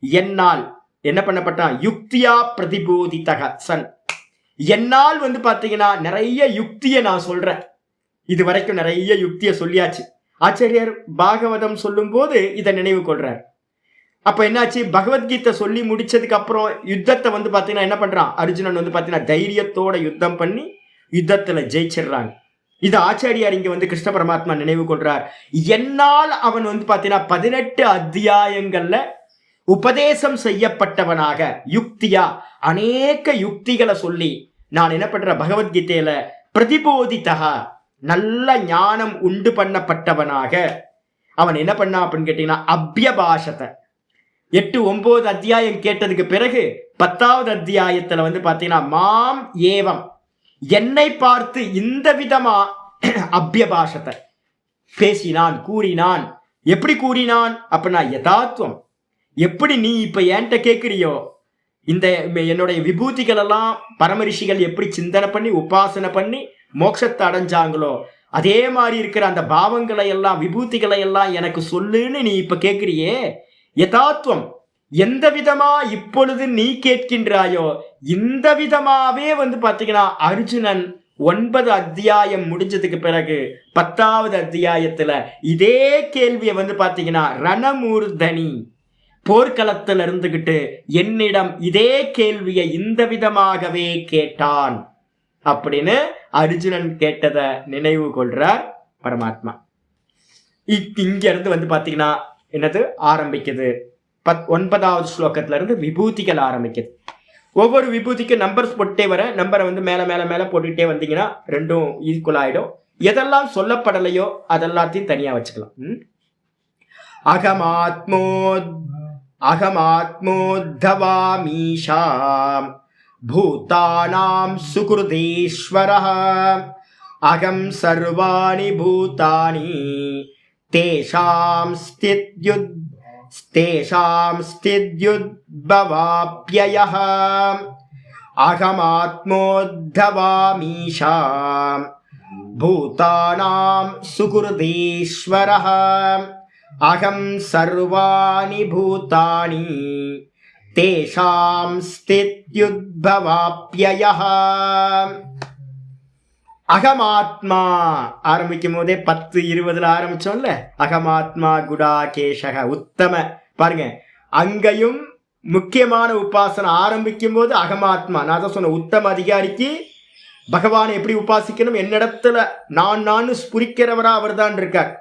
என்னால் என்ன பண்ணப்பட்டான், யுக்தியா பிரதிபோதிதக சன், என்னால் வந்து பாத்தீங்கன்னா நிறைய யுக்தியை நான் சொல்றேன், இது வரைக்கும் நிறைய யுக்தியை சொல்லியாச்சு. ஆச்சாரியர் பாகவதம் சொல்லும் போது இதை நினைவு கொள்றார். அப்ப என்னாச்சு, பகவத்கீதை சொல்லி முடிச்சதுக்கு அப்புறம் யுத்தத்தை வந்து பாத்தீங்கன்னா என்ன பண்றான் அர்ஜுனன் வந்து பாத்தீங்கன்னா தைரியத்தோட யுத்தம் பண்ணி யுத்தத்துல ஜெயிச்சிடுறாங்க. இது ஆச்சாரியார் இங்க வந்து கிருஷ்ண பரமாத்மா நினைவு கொள்றார். என்னால் அவன் வந்து பாத்தீங்கன்னா 18 அத்தியாயங்கள்ல உபதேசம் செய்யப்பட்டவனாக யுக்தியா அநேக யுக்திகளை சொல்லி நான் என்ன பண்ற பகவத்கீதையில பிரதிபோதிதக, நல்ல ஞானம் உண்டு பண்ணப்பட்டவனாக அவன் என்ன பண்ணா அப்படின்னு கேட்டீங்கன்னா அபியபாஷத்தை 8, 9 அத்தியாயம் கேட்டதுக்கு பிறகு 10வது அத்தியாயத்துல வந்து பாத்தீங்கன்னா மாம் ஏவம், என்னை பார்த்து இந்த விதமா அபியபாஷத்தை பேசினான், கூறினான். எப்படி கூறினான் அப்படின்னா யதாத்வம், எப்படி நீ இப்ப என்கிட்ட கேட்கிறியோ இந்த என்னுடைய விபூதிகள் எல்லாம் பரமரிஷிகள் எப்படி சிந்தனை பண்ணி உபாசனை பண்ணி மோட்சத்தை அடைஞ்சாங்களோ அதே மாதிரி இருக்கிற அந்த பாவங்களை எல்லாம் விபூதிகளை எல்லாம் எனக்கு சொல்லுன்னு நீ இப்ப கேட்கிறியே. யதாத்வம் எந்த விதமா இப்பொழுது நீ கேட்கின்றாயோ இந்த விதமாவே பாத்தீங்கன்னா அர்ஜுனன் 9 அத்தியாயம் முடிஞ்சதுக்கு பிறகு 10வது அத்தியாயத்துல இதே கேள்வியை பாத்தீங்கன்னா ரணமூர்தனி போர்க்களத்தில் இருந்துகிட்டு என்னிடம் இதே கேள்வியை இந்த விதமாகவே கேட்டான் அப்படின்னு அர்ஜுனன் கேட்டதை நினைவு கொள்றார் பரமாத்மா. இங்க இருந்து பாத்தீங்கன்னா என்னது ஆரம்பிக்குது, 9வது ஸ்லோகத்துல இருந்து விபூதிகள் ஆரம்பிக்குது. ஒவ்வொரு விபூதிக்கு நம்பர்ஸ் போட்டே வர நம்பரை மேல மேல மேல போட்டுக்கிட்டே வந்தீங்கன்னா ரெண்டும் ஈக்குவல் ஆயிடும். எதெல்லாம் சொல்லப்படலையோ அதெல்லாத்தையும் தனியா வச்சுக்கலாம். அகமாத்மோத்தவாமீஷாம் பூதானாம் சுக்ருதீஸ்வரஹ அகம் சர்வாணி பூதானி தேஷாம் ஸ்தித்யுத்பவாப்யயஹ அகமாத்மோத்தவாமீஷாம் பூதானாம் சுக்ருதீஸ்வரஹ அகம் சர்வாணி பூதானி தேஷாம் ஸ்தித்யுத்பவாப்யயஹ. அகமாத்மா ஆரம்பிக்கும் போதே 10-20 ஆரம்பிச்சோம்ல, அகமாத்மா குடாகேஷக உத்தம. பாருங்க, அங்கேயும் முக்கியமான உபாசனை ஆரம்பிக்கும் போது அகமாத்மா. நான் தான் சொன்ன உத்தம அதிகாரிக்கு பகவானை எப்படி உபாசிக்கணும், என்னிடத்துல நான் ஸ்புரிக்கிறவரா அவர் தான் இருக்கார்.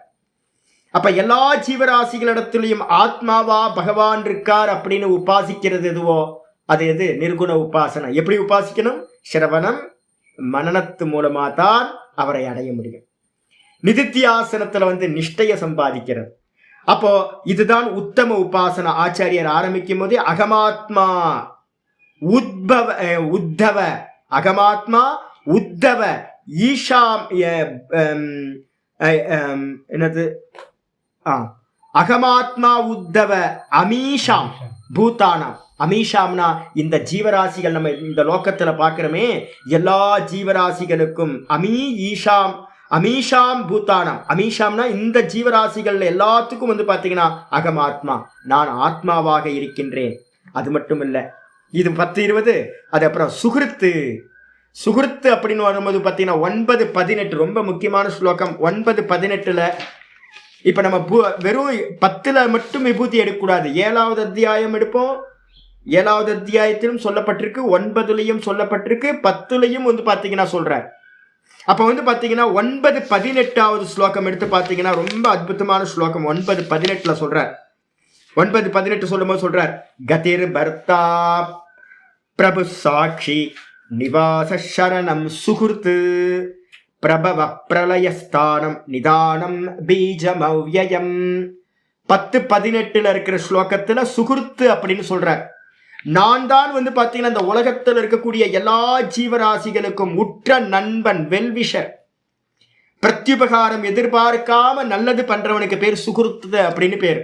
அப்ப எல்லா ஜீவராசிகளிடத்திலையும் ஆத்மாவா பகவான் இருக்கார் அப்படின்னு உபாசிக்கிறது எதுவோ அது எது? நிர்குண உபாசனை. எப்படி உபாசிக்கணும்? சிரவணம் மனனத்து மூலமா தான் அவரை அடைய முடியும். நிதித்தியாசனத்துல நிஷ்டைய சம்பாதிக்கிறது. அப்போ இதுதான் உத்தம உபாசனை. ஆச்சாரியர் ஆரம்பிக்கும் போதே அகமாத்மா உத்தவ அகமாத்மா உத்தவ ஈஷாம் என்னது அகமாத்மா உத்தவ அமீஷாம் பூதானாம். அமீஷாம்னா இந்த ஜீவராசிகள் நம்ம இந்த லோகத்துல பாக்குறோமே எல்லா ஜீவராசிகளுக்கும் அமீஷாம் பூதானாம். அமீஷாம்னா இந்த ஜீவராசிகள் எல்லாத்துக்கும் பாத்தீங்கன்னா அகமாத்மா, நான் ஆத்மாவாக இருக்கின்றேன். அது மட்டும் இல்ல, இது 10-20. அது அப்புறம் சுகிருத்து அப்படின்னு வரும்போது பாத்தீங்கன்னா 9-18 ரொம்ப முக்கியமான ஸ்லோகம். 9-18 இப்ப நம்ம வெறும் 10ல மட்டும் விபூதி எடுக்கக்கூடாது. 7வது அத்தியாயம் எடுப்போம். 7வது அத்தியாயத்திலும் சொல்லப்பட்டிருக்கு, 9லயும் சொல்லப்பட்டிருக்கு, 10லயும் பாத்தீங்கன்னா சொல்றார். அப்ப பாத்தீங்கன்னா 9-18வது ஸ்லோகம் எடுத்து பாத்தீங்கன்னா ரொம்ப அற்புதமான ஸ்லோகம். 9-18 சொல்றார். 9-18 சொல்லும் போது சொல்றார், கதிர் பர்த்தா பிரபு சாட்சி நிவாச சரணம் சுகிருத்து பிரபவ பிரளயஸ்தானம் நிதானம் பீஜம் அவ்யயம். 10-18 இருக்கிற ஸ்லோகத்துல சுகிருத்து அப்படின்னு சொல்றார். நான் தான் பாத்தீங்கன்னா இந்த உலகத்தில் இருக்கக்கூடிய எல்லா ஜீவராசிகளுக்கும் உற்ற நண்பன், வெல்விஷர். பிரத்யுபகாரம் எதிர்பார்க்காம நல்லது பண்றவனுக்கு பேர் சுகிருத்து அப்படின்னு பேர்.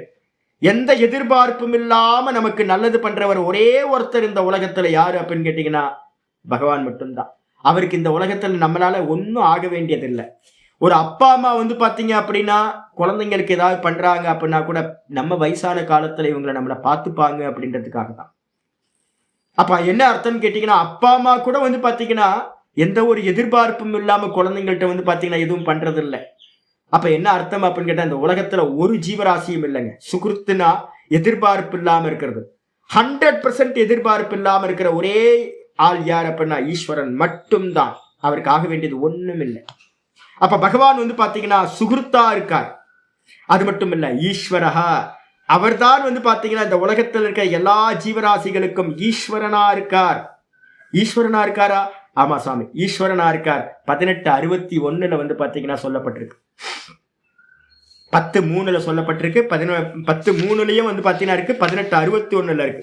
எந்த எதிர்பார்ப்பும் இல்லாம நமக்கு நல்லது பண்றவர் ஒரே ஒருத்தர் இந்த உலகத்துல யாரு அப்படின்னு கேட்டீங்கன்னா பகவான் மட்டும்தான். அவருக்கு இந்த உலகத்துல நம்மளால ஒன்னும் ஆக வேண்டியதில்லை. ஒரு அப்பா அம்மா பாத்தீங்க அப்படின்னா குழந்தைங்களுக்கு ஏதாவது பண்றாங்க அப்படின்னா கூட நம்ம வயசான காலத்துல இவங்களை நம்மளை பார்த்துப்பாங்க அப்படின்றதுக்காக தான். அப்ப என்ன அர்த்தம் கேட்டீங்கன்னா, அப்பா அம்மா கூட பாத்தீங்கன்னா எந்த ஒரு எதிர்பார்ப்பும் இல்லாம குழந்தைங்கள்ட்ட பாத்தீங்கன்னா எதுவும் பண்றது இல்லை. அப்ப என்ன அர்த்தம் அப்படின்னு கேட்டா, இந்த உலகத்துல ஒரு ஜீவராசியும் இல்லைங்க. சுகிருத்துனா எதிர்பார்ப்பு இல்லாம இருக்கிறது. 100% எதிர்பார்ப்பு இல்லாம இருக்கிற ஒரே ஆள் யார் அப்படின்னா ஈஸ்வரன் மட்டும்தான். அவருக்கு ஆக வேண்டியது ஒண்ணும் இல்லை. அப்ப பகவான் பாத்தீங்கன்னா சுகிருத்தா இருக்கார். அது மட்டும் இல்ல, ஈஸ்வரஹா அவர் தான் பாத்தீங்கன்னா இந்த உலகத்தில் இருக்க எல்லா ஜீவராசிகளுக்கும் ஈஸ்வரனா இருக்கார். ஈஸ்வரனா இருக்காரா? ஆமா சாமி, ஈஸ்வரனா இருக்கார். 18:61 பாத்தீங்கன்னா சொல்லப்பட்டிருக்கு. 10:3 சொல்லப்பட்டிருக்கு. 10:3லயும் பாத்தீங்கன்னா இருக்கு. 18:61 இருக்கு.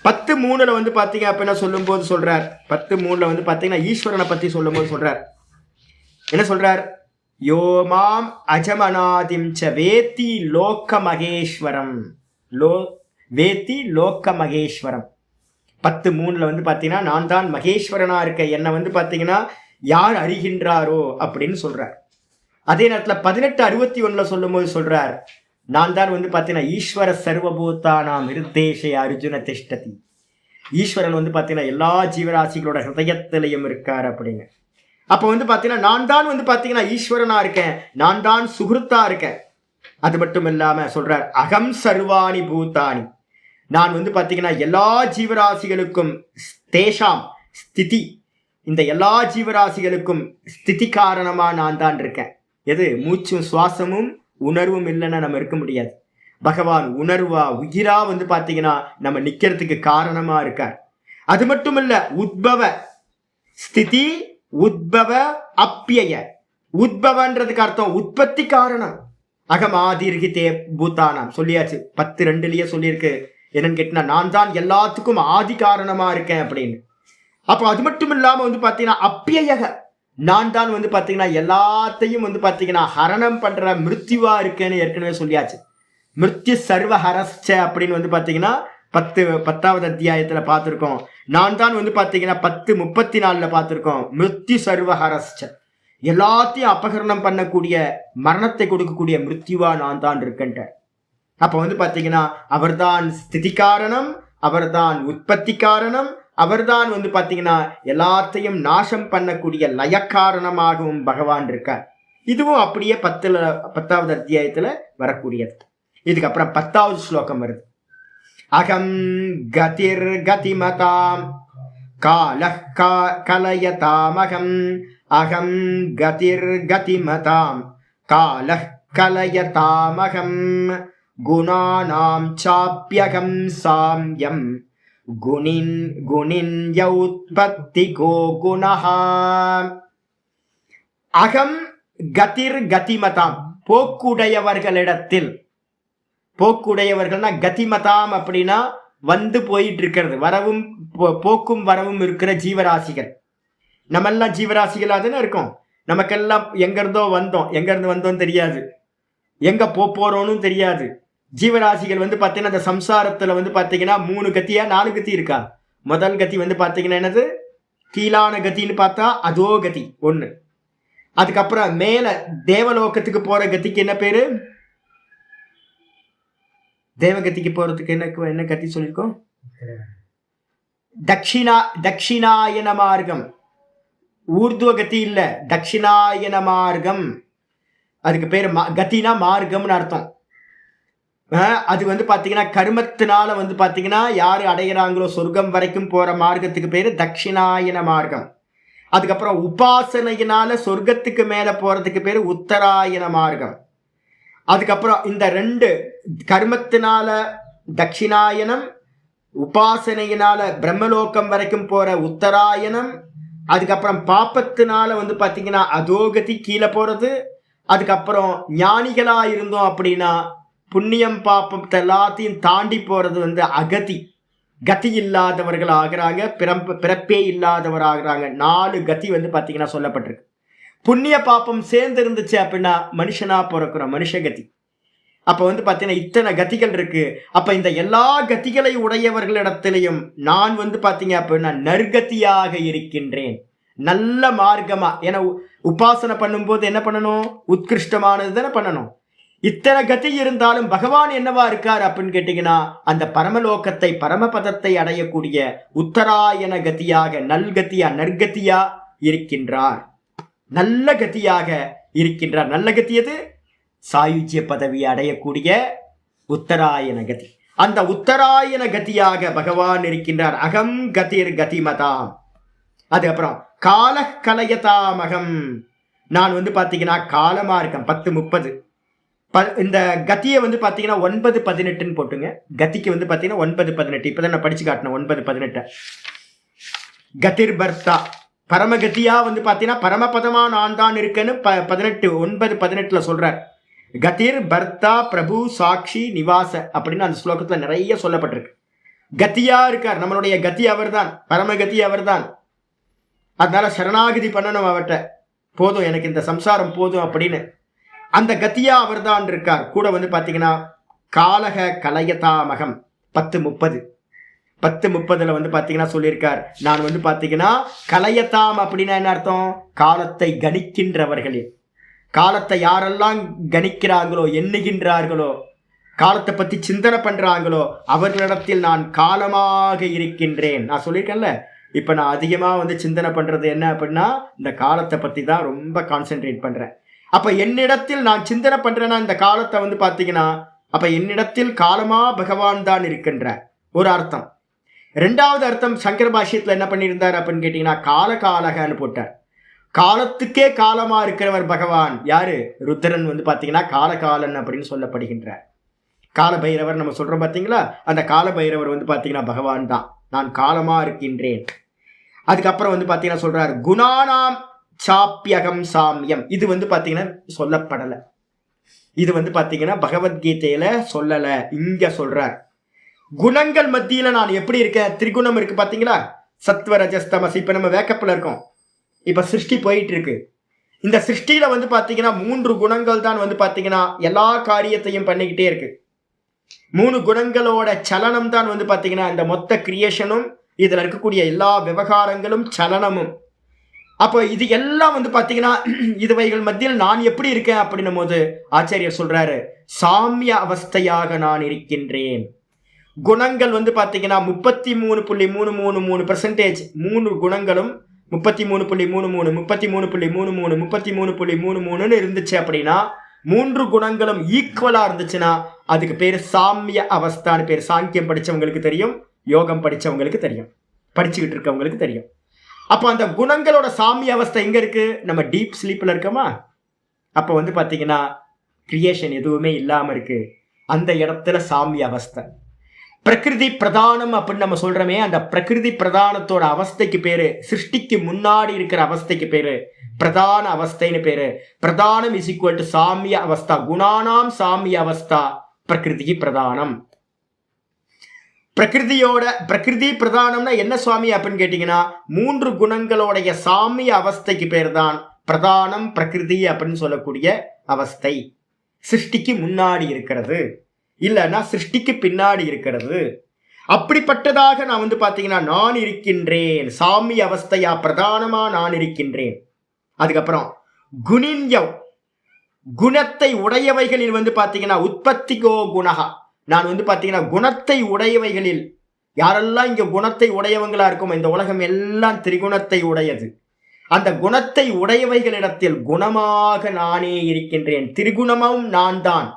10:3 பாத்தீங்க அப்படின்னா சொல்லும் போது சொல்றார். 10:3 பாத்தீங்கன்னா ஈஸ்வரனை பத்தி சொல்லும் போது சொல்றார். என்ன சொல்றார்? யோமாம் அஜமனாதிம் ச வேத்தி லோக மகேஸ்வரம். வேத்தி லோக மகேஸ்வரம். 10:3 பாத்தீங்கன்னா நான் தான் மகேஸ்வரனா இருக்க, என்ன பாத்தீங்கன்னா யார் அறிகின்றாரோ அப்படின்னு சொல்றார். அதே நேரத்துல 18:61 சொல்லும் போது சொல்றார், நான் தான் வந்து பாத்தீங்கன்னா ஈஸ்வர சர்வபூதானாம் ஹிருதேஷே அர்ஜுன திஷ்டதி. ஈஸ்வரன் வந்து பாத்தீங்கன்னா எல்லா ஜீவராசிகளோட ஹிருதயத்திலையும் இருக்கார் அப்படின்னு. அப்ப வந்து பாத்தீங்கன்னா நான் தான் வந்து பாத்தீங்கன்னா ஈஸ்வரனா இருக்கேன், நான் தான் சுகிருத்தா இருக்கேன். அது மட்டும் இல்லாம சொல்றார், அகம் சர்வாணி பூதானி, நான் வந்து பாத்தீங்கன்னா எல்லா ஜீவராசிகளுக்கும் தேஷாம் ஸ்திதி, இந்த எல்லா ஜீவராசிகளுக்கும் ஸ்திதி காரணமா நான் தான் இருக்கேன். எது? மூச்சும் சுவாசமும் உணர்வும் இல்லைன்னா நம்ம இருக்க முடியாது. பகவான் உணர்வா உயிரா வந்து பாத்தீங்கன்னா நம்ம நிக்கிறதுக்கு காரணமா இருக்கார். அது மட்டும் இல்ல, உத்பவ ஸ்திதி உத்பவ அப்பிய. உத்பவன்றதுக்கு அர்த்தம் உற்பத்தி காரணம். அகமாதிர்கிதே பூதானாம் சொல்லியாச்சு, 10:2 சொல்லியிருக்கு. என்னன்னு கேட்டீங்கன்னா நான் தான் எல்லாத்துக்கும் ஆதி காரணமா இருக்கேன் அப்படின்னு. அப்போ அது மட்டும் இல்லாம வந்து பாத்தீங்கன்னா அப்பியக, நான் தான் வந்து பாத்தீங்கன்னா எல்லாத்தையும் வந்து பாத்தீங்கன்னா ஹரணம் பண்ற மிருத்யுவா இருக்கேன்னு ஏற்கனவே சொல்லியாச்சு. மிருத்யு சர்வ ஹரஸ்ச அப்படின்னு வந்து பாத்தீங்கன்னா 10வது அத்தியாயத்துல பார்த்திருக்கோம். நான் தான் வந்து பாத்தீங்கன்னா 10:34 பார்த்திருக்கோம். மிருத்யு சர்வ ஹரஸ்ச, எல்லாத்தையும் அபகரணம் பண்ணக்கூடிய மரணத்தை கொடுக்கக்கூடிய மிருத்யுவா நான் தான் இருக்கேன். அப்ப வந்து பாத்தீங்கன்னா அவர்தான் ஸ்திதி காரணம், அவர்தான் உற்பத்தி காரணம், அவர்தான் வந்து பாத்தீங்கன்னா எல்லாத்தையும் நாசம் பண்ணக்கூடிய லய காரணமாகவும் பகவான் இருக்கார். இதுவும் அப்படியே 10வது அத்தியாயத்துல வரக்கூடியது. இதுக்கப்புறம் 10வது ஸ்லோகம் வருது. அகம் கதிர் கதிமதாம் காலஹ் கலயதாமகம், அகம் கதிர் கதிமதாம் காலஹ் கலயதாமகம், குணானாம் சாப்யகம் சாம்யம் குணின் யௌத்பத்தி கோ குணஹ. அகம் கதிர் கதிமதாம், போக்குடையவர்களிடத்தில். போக்குடையவர்கள்னா கதிமதாம் அப்படின்னா வந்து போயிட்டு இருக்கிறது, வரவும் போக்கும் வரவும் இருக்கிற ஜீவராசிகள். நம்ம எல்லாம் ஜீவராசிகளா தானே இருக்கோம். நமக்கெல்லாம் எங்க இருந்தோ வந்தோம், எங்க இருந்து வந்தோம் தெரியாது, எங்க போறோம்னு தெரியாது. ஜீவராசிகள் வந்து பாத்தீங்கன்னா இந்த சம்சாரத்துல வந்து பாத்தீங்கன்னா 3 கத்தியா 4 கத்தி இருக்கா. முதல் கத்தி வந்து பாத்தீங்கன்னா என்னது? கீழான கத்தின்னு பார்த்தா அதோ கதி ஒண்ணு. அதுக்கப்புறம் மேல தேவலோகத்துக்கு போற கத்திக்கு என்ன பேரு? தேவகத்திக்கு போறதுக்கு என்ன கத்தி சொல்லியிருக்கோம்? தட்சிணாயன மார்க்கம். ஊர்துவ கத்தி இல்ல, தட்சிணாயன மார்க்கம். அதுக்கு பேரு கத்தினா மார்க்கம்னு அர்த்தம். அது வந்து பாத்தீங்கன்னா கர்மத்தினால வந்து பாத்தீங்கன்னா யாரு அடைகிறாங்களோ சொர்க்கம் வரைக்கும் போற மார்க்கத்துக்கு பேரு தட்சிணாயன மார்க்கம். அதுக்கப்புறம் உபாசனையினால சொர்க்கத்துக்கு மேல போறதுக்கு பேரு உத்தராயண மார்க்கம். அதுக்கப்புறம் இந்த 2 கர்மத்தினால தட்சிணாயனம், உபாசனையினால பிரம்மலோகம் வரைக்கும் போற உத்தராயணம், அதுக்கப்புறம் பாப்பத்தினால வந்து பாத்தீங்கன்னா அதோகதி கீழே போறது, அதுக்கப்புறம் ஞானிகளா இருந்தோம் அப்படின்னா புண்ணியம் பாப்பத்தை எல்லாத்தையும் தாண்டி போறது வந்து அகதி, கதி இல்லாதவர்கள் ஆகிறாங்க, பிறப்பே இல்லாதவர் ஆகிறாங்க. 4 கதி வந்து பாத்தீங்கன்னா சொல்லப்பட்டிருக்கு. புண்ணிய பாப்பம் சேர்ந்து இருந்துச்சு அப்படின்னா மனுஷனா பிறக்கிறோம், மனுஷகதி. அப்ப வந்து பாத்தீங்கன்னா இத்தனை கதிகள் இருக்கு. அப்ப இந்த எல்லா கதிகளை உடையவர்களிடத்திலையும் நான் வந்து பாத்தீங்க அப்படின்னா நற்கதியாக இருக்கின்றேன், நல்ல மார்க்கமா. ஏன்னா உபாசனை பண்ணும்போது என்ன பண்ணணும்? உத்கிருஷ்டமானது தானே பண்ணணும். இத்தனை கதி இருந்தாலும் பகவான் என்னவா இருக்கார் அப்படின்னு கேட்டீங்கன்னா அந்த பரமலோகத்தை பரமபதத்தை அடையக்கூடிய உத்தராயண கதியாக, நல்கதியா நற்கதியா இருக்கின்றார், நல்ல கதியாக இருக்கின்றார். நல்ல கதி எது? சாயுஜ்ய பதவியை அடையக்கூடிய உத்தராயண கதி. அந்த உத்தராயண கதியாக பகவான் இருக்கின்றார். அகம் கதிர் கதிமதாம். அதுக்கப்புறம் கால கலயதாமகம், நான் வந்து பாத்தீங்கன்னா காலமா இருக்கேன். 10:30 இந்த கத்தியை வந்து பாத்தீங்கன்னா 9:18 போட்டுங்க. கத்திக்கு வந்து பாத்தீங்கன்னா 9:18. இப்பதான் நான் படிச்சு காட்டினேன் 9:18. கதிர் பர்த்தா, பரமகதியா வந்து பாத்தீங்கன்னா பரமபதமா நான் தான் இருக்கேன்னு 9:18 சொல்றார். கதிர் பர்த்தா பிரபு சாட்சி நிவாச அப்படின்னு அந்த ஸ்லோகத்துல நிறைய சொல்லப்பட்டிருக்கு. கத்தியா இருக்கார், நம்மளுடைய கத்தி அவர்தான், பரமகதி அவர்தான். அதனால சரணாகதி பண்ணணும் அவர்கிட்ட. போதும், எனக்கு இந்த சம்சாரம் போதும் அப்படின்னு அந்த கத்தியா அவர்தான் இருக்கார். கூட வந்து பாத்தீங்கன்னா காலக கலயதாமகம் 10:30. 10:30 வந்து பாத்தீங்கன்னா சொல்லியிருக்கார். நான் வந்து பாத்தீங்கன்னா கலையத்தாம் அப்படின்னா என்ன அர்த்தம்? காலத்தை கணிக்கின்றவர்களே. காலத்தை யாரெல்லாம் கணிக்கிறாங்களோ, எண்ணுகின்றார்களோ, காலத்தை பத்தி சிந்தனை பண்றாங்களோ அவர்களிடத்தில் நான் காலமாக இருக்கின்றேன். நான் சொல்லியிருக்கேன்ல, இப்ப நான் அதிகமா வந்து சிந்தனை பண்றது என்ன அப்படின்னா இந்த காலத்தை பத்தி தான் ரொம்ப கான்சென்ட்ரேட் பண்றேன். அப்ப என்னிடத்தில் நான் சிந்தனை பண்றேன்னா இந்த காலத்தை வந்து பாத்தீங்கன்னா அப்ப என்னிடத்தில் காலமா பகவான் தான் இருக்கின்ற ஒரு அர்த்தம். 2வது அர்த்தம் சங்கர பாஷ்யத்துல என்ன பண்ணியிருந்தார் அப்படின்னு கேட்டீங்கன்னா காலகாலகன்னு போட்டார். காலத்துக்கே காலமா இருக்கிறவர் பகவான் யாரு? ருத்ரன் வந்து பாத்தீங்கன்னா காலகாலன் அப்படின்னு சொல்லப்படுகின்றார். கால பைரவர் நம்ம சொல்றோம் பாத்தீங்களா, அந்த கால பைரவர் வந்து பாத்தீங்கன்னா பகவான் தான். நான் காலமா இருக்கின்றேன். அதுக்கப்புறம் வந்து பாத்தீங்கன்னா சொல்றாரு குணானாம் சாப்பியகம் சாமியம். இது வந்து பாத்தீங்கன்னா சொல்லப்படல. இது வந்து பாத்தீங்கன்னா பகவத்கீதையில சொல்லல, இங்க சொல்றார். குணங்கள் மத்தியில நான் எப்படி இருக்கேன்? திரிகுணம் இருக்கு பாத்தீங்களா, சத்வ ரஜஸ் தமஸ். இப்ப நம்ம வேக்கப்ல இருக்கோம். இப்ப சிருஷ்டி போயிட்டு இருக்கு. இந்த சிருஷ்டியில வந்து பாத்தீங்கன்னா 3 குணங்கள் தான் வந்து பாத்தீங்கன்னா எல்லா காரியத்தையும் பண்ணிக்கிட்டே இருக்கு. 3 குணங்களோட சலனம் தான் வந்து பாத்தீங்கன்னா இந்த மொத்த கிரியேஷனும், இதுல இருக்கக்கூடிய எல்லா விவகாரங்களும் சலனமும். அப்போ இது எல்லாம் வந்து பாத்தீங்கன்னா இதுவைகள் மத்தியில் நான் எப்படி இருக்கேன் அப்படின்னும் போது ஆச்சாரியர் சொல்றாரு சாமிய அவஸ்தையாக நான் இருக்கின்றேன். குணங்கள் வந்து பாத்தீங்கன்னா 33.333%, 3 குணங்களும் 33.33 33.33 33.33 இருந்துச்சு அப்படின்னா 3 குணங்களும் ஈக்குவலா இருந்துச்சுன்னா அதுக்கு பேரு சாமிய அவஸ்தான்னு பேரு. சாங்கியம் படிச்சவங்களுக்கு தெரியும், யோகம் படிச்சவங்களுக்கு தெரியும், படிச்சுக்கிட்டு இருக்கவங்களுக்கு தெரியும். அப்போ அந்த குணங்களோட சாமிய அவஸ்தை எங்க இருக்கு? நம்ம டீப் ஸ்லீப்ல இருக்கோமா? அப்போ வந்து பாத்தீங்கன்னா கிரியேஷன் எதுவுமே இல்லாம இருக்கு. அந்த இடத்துல சாமிய அவஸ்தை. பிரகிருதி பிரதானம் அப்படின்னு நம்ம சொல்றோமே, அந்த பிரகிருதி பிரதானத்தோட அவஸ்தைக்கு பேரு, சிருஷ்டிக்கு முன்னாடி இருக்கிற அவஸ்தைக்கு பேரு பிரதான அவஸ்தைன்னு பேரு. பிரதானம் இஸ் ஈக்குவல் டு சாமிய அவஸ்தா. குணானாம் சாமிய அவஸ்தா பிரகிருதி பிரதானம். பிரகிருதி பிரதானம்னா என்ன சுவாமி அப்படின்னு கேட்டீங்கன்னா 3 குணங்களோடைய சாமிய அவஸ்தைக்கு பேர் தான் பிரதானம் பிரகிருதி அப்படின்னு சொல்லக்கூடிய அவஸ்தை. சிருஷ்டிக்கு முன்னாடி இருக்கிறது, இல்லைன்னா சிருஷ்டிக்கு பின்னாடி இருக்கிறது. அப்படிப்பட்டதாக நான் வந்து பாத்தீங்கன்னா நான் இருக்கின்றேன். சாமி அவஸ்தையா பிரதானமா நான் இருக்கின்றேன். அதுக்கப்புறம் குணின்யம், குணத்தை உடையவைகளில் வந்து பாத்தீங்கன்னா உற்பத்திகோ குணகா. நான் வந்து பாத்தீங்கன்னா குணத்தை உடையவைகளில், யாரெல்லாம் இங்க குணத்தை உடையவங்களா இருக்கும், இந்த உலகம் எல்லாம் திரிகுணத்தை உடையது. அந்த குணத்தை உடையவைகளிடத்தில் குணமாக நானே இருக்கின்றேன். திரிகுணமும் நான் தான்.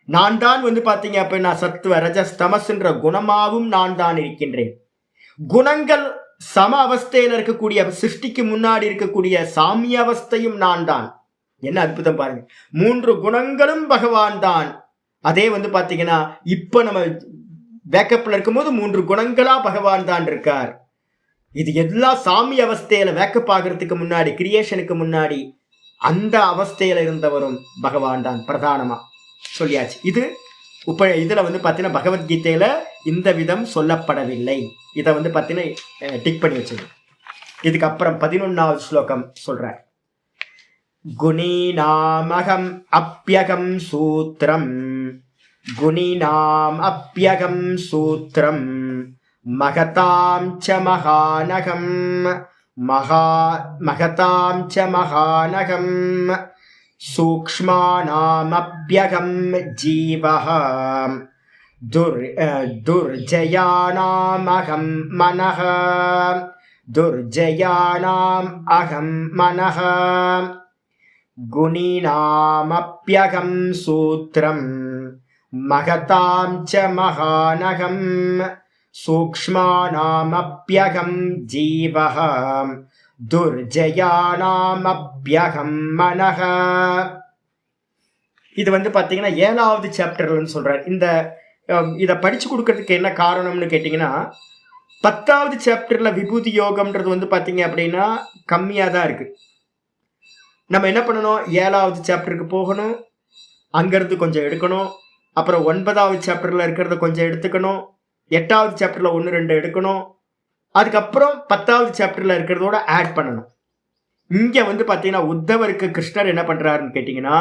நான் தான் வந்து பாத்தீங்க அப்படின்னா சத்துவ ரஜஸ் தமஸ்ன்ற குணமாகவும் நான் தான் இருக்கின்றேன். குணங்கள் சம அவஸ்தையில இருக்கக்கூடிய சிருஷ்டிக்கு முன்னாடி இருக்கக்கூடிய சாமிய அவஸ்தையும் நான் தான். என்ன அற்புதம் பாருங்க, 3 குணங்களும் பகவான் தான். அதே வந்து பாத்தீங்கன்னா இப்ப நம்ம வேக்கப்ல இருக்கும்போது 3 குணங்களா பகவான் தான் இருக்கார். இது எல்லாம் சாமி அவஸ்தையில வேக்கப் ஆகிறதுக்கு முன்னாடி, கிரியேஷனுக்கு முன்னாடி அந்த அவஸ்தையில இருந்தவரும் பகவான் தான் பிரதானமா சொல்லியாச்சு. இது இதுல வந்து பாத்தீங்கன்னா பகவத்கீதையில இந்த விதம் சொல்லப்படவில்லை. இதை வந்து பாத்தீங்கன்னா டிக் பண்ணி வச்சது. இதுக்கப்புறம் 11வது ஸ்லோகம் சொல்ற குணீனாமகம் அப்யகம் சூத்ரம் குணீனாம் அப்யகம் சூத்ரம் மகதாம் ச மகானகம் மகதாம் ச மகானகம் சூக்ஷ்மானாமப்யகம் ஜீவஹ துர்ஜயானாமகம் மனஹ துர்ஜயானாம் அகம் மனஹ குணீனாமப்யகம் சூத்ரம் மகதாம் ச மகானகம் சூக்ஷ்மானாமப்யகம் ஜீவஹ துர்ஜயானாமப்யகம் மனஹ. இது வந்து பாத்தீங்கன்னா 7வது சாப்டர்லன்னு சொல்றாரு. இதை படிச்சு கொடுக்கறதுக்கு என்ன காரணம்னு கேட்டீங்கன்னா 10வது சாப்டர்ல விபூதி யோகம்ன்றது வந்து பாத்தீங்க அப்படின்னா கம்மியா தான் இருக்கு. நம்ம என்ன பண்ணணும், 7வது சாப்டருக்கு போகணும், அங்கிருந்து கொஞ்சம் எடுக்கணும், அப்புறம் 9வது சாப்டர்ல இருக்கிறத கொஞ்சம் எடுத்துக்கணும், 8வது சாப்டர்ல 1-2 எடுக்கணும், அதுக்கப்புறம் 10வது சாப்டர்ல இருக்கிறதோட ஆட் பண்ணணும். இங்க வந்து பாத்தீங்கன்னா உத்தவருக்கு கிருஷ்ணர் என்ன பண்றாருன்னு கேட்டீங்கன்னா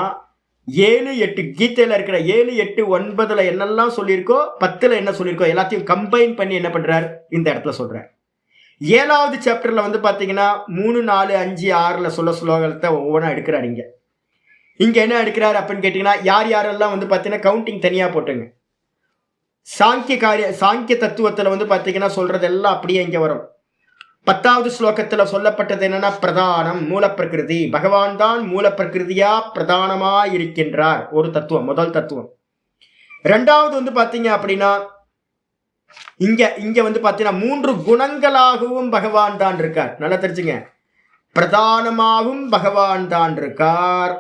7, 8 கீதையில இருக்கிற 7, 8, 9 என்னெல்லாம் சொல்லியிருக்கோ, 10 என்ன சொல்லியிருக்கோ எல்லாத்தையும் கம்பைன் பண்ணி என்ன பண்றார் இந்த இடத்துல சொல்றார். 7வது சாப்டர்ல வந்து பாத்தீங்கன்னா 3, 4, 5, 6 சொல்ல ஸ்லோகத்தை ஒவ்வொன்றா எடுக்கிறார். இங்க என்ன எடுக்கிறார் அப்படின்னு கேட்டீங்கன்னா, யார் யாரெல்லாம் வந்து பாத்தீங்கன்னா கவுண்டிங் தனியா போட்டுங்க. சாங்கிய தத்துவத்துல வந்து பாத்தீங்கன்னா சொல்றதெல்லாம் அப்படியே இங்க வரும். 10வது ஸ்லோகத்துல சொல்லப்பட்டது என்னன்னா, பிரதானம் மூல பிரகிருதி, பகவான் தான் மூல பிரகிருதியா பிரதானமா இருக்கின்றார். ஒரு தத்துவம், முதல் தத்துவம். 2வது வந்து பாத்தீங்க அப்படின்னா, இங்க வந்து பாத்தீங்கன்னா 3 குணங்களாகவும் பகவான் தான் இருக்கார். நல்லா தெரிஞ்சுங்க, பிரதானமாகவும் பகவான் தான் இருக்கார்,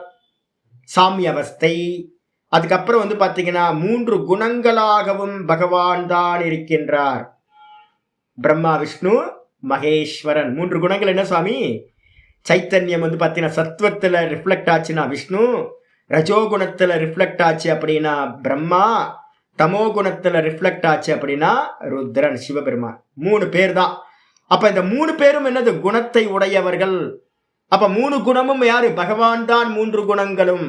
சாமிய அவஸ்தை. அதுக்கப்புறம் வந்து பாத்தீங்கன்னா 3 குணங்களாகவும் பகவான் தான் இருக்கின்றார், பிரம்மா விஷ்ணு மகேஸ்வரன். 3 குணங்கள் என்ன சுவாமி? சைத்தன்யம் வந்து பாத்தீங்கன்னா சத்வத்துல ரிஃப்ளெக்ட் ஆச்சுன்னா விஷ்ணு, ரஜோகுணத்துல ரிஃப்ளெக்ட் ஆச்சு அப்படின்னா பிரம்மா, தமோ குணத்துல ரிஃப்ளெக்ட் ஆச்சு அப்படின்னா ருத்ரன் சிவபெருமான். 3 பேர் தான். அப்ப இந்த 3 பேரும் என்னது? குணத்தை உடையவர்கள். அப்ப 3 குணமும் யாரு? பகவான் தான். 3 குணங்களும்